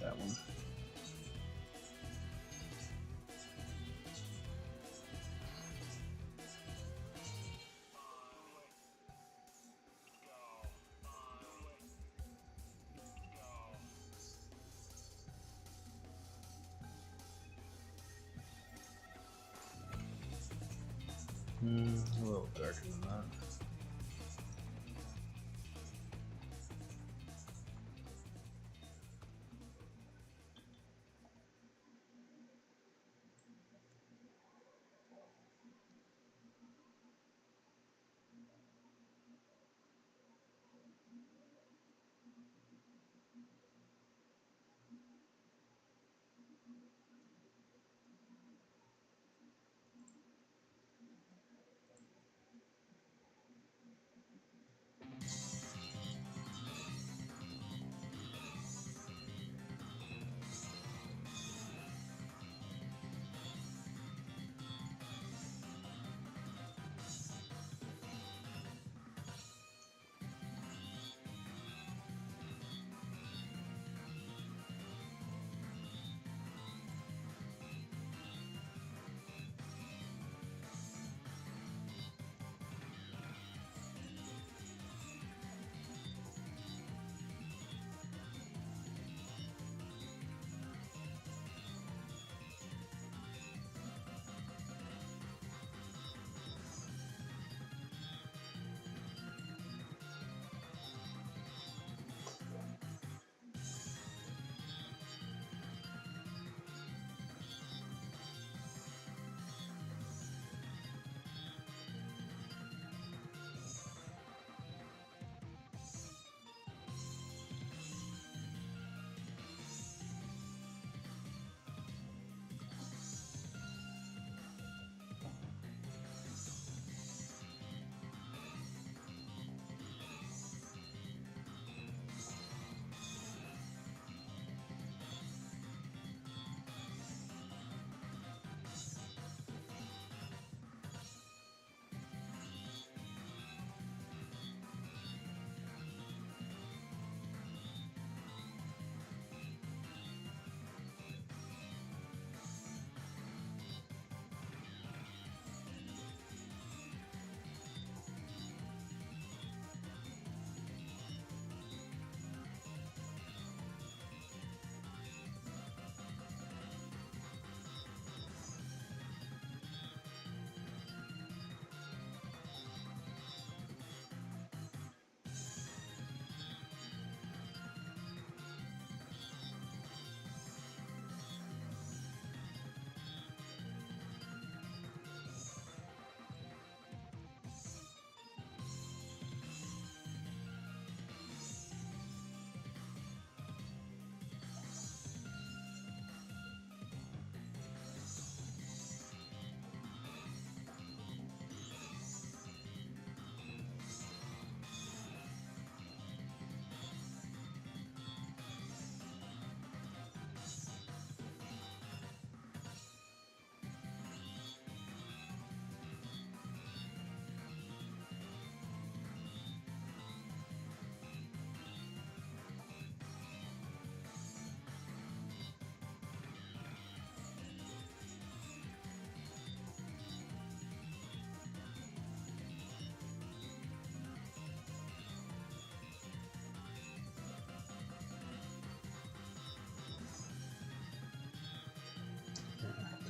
That one. A little darker than that.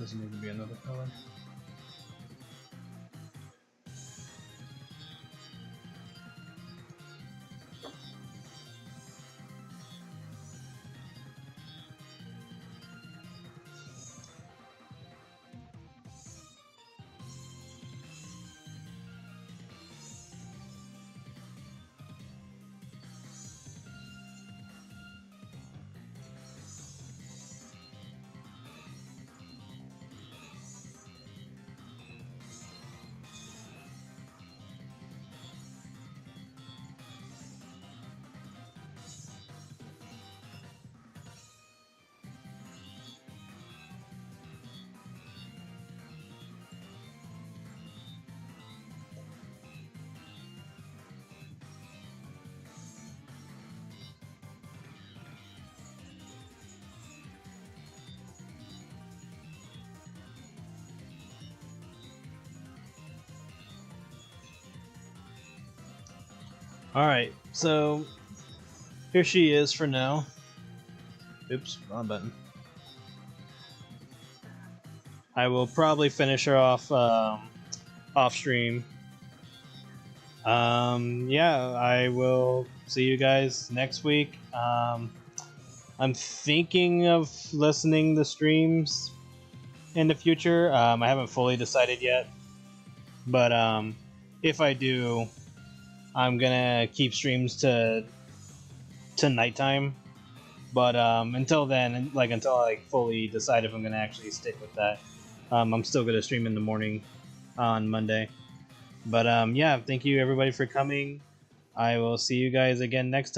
doesn't need to be another color. Alright, so here she is for now. Oops, wrong button. I will probably finish her off off stream. Yeah, I will see you guys next week. I'm thinking of listening to streams in the future. I haven't fully decided yet, but if I do, I'm gonna keep streams to nighttime. But until then, like until I fully decide if I'm gonna actually stick with that, I'm still gonna stream in the morning on Monday. But yeah, thank you everybody for coming. I will see you guys again next time.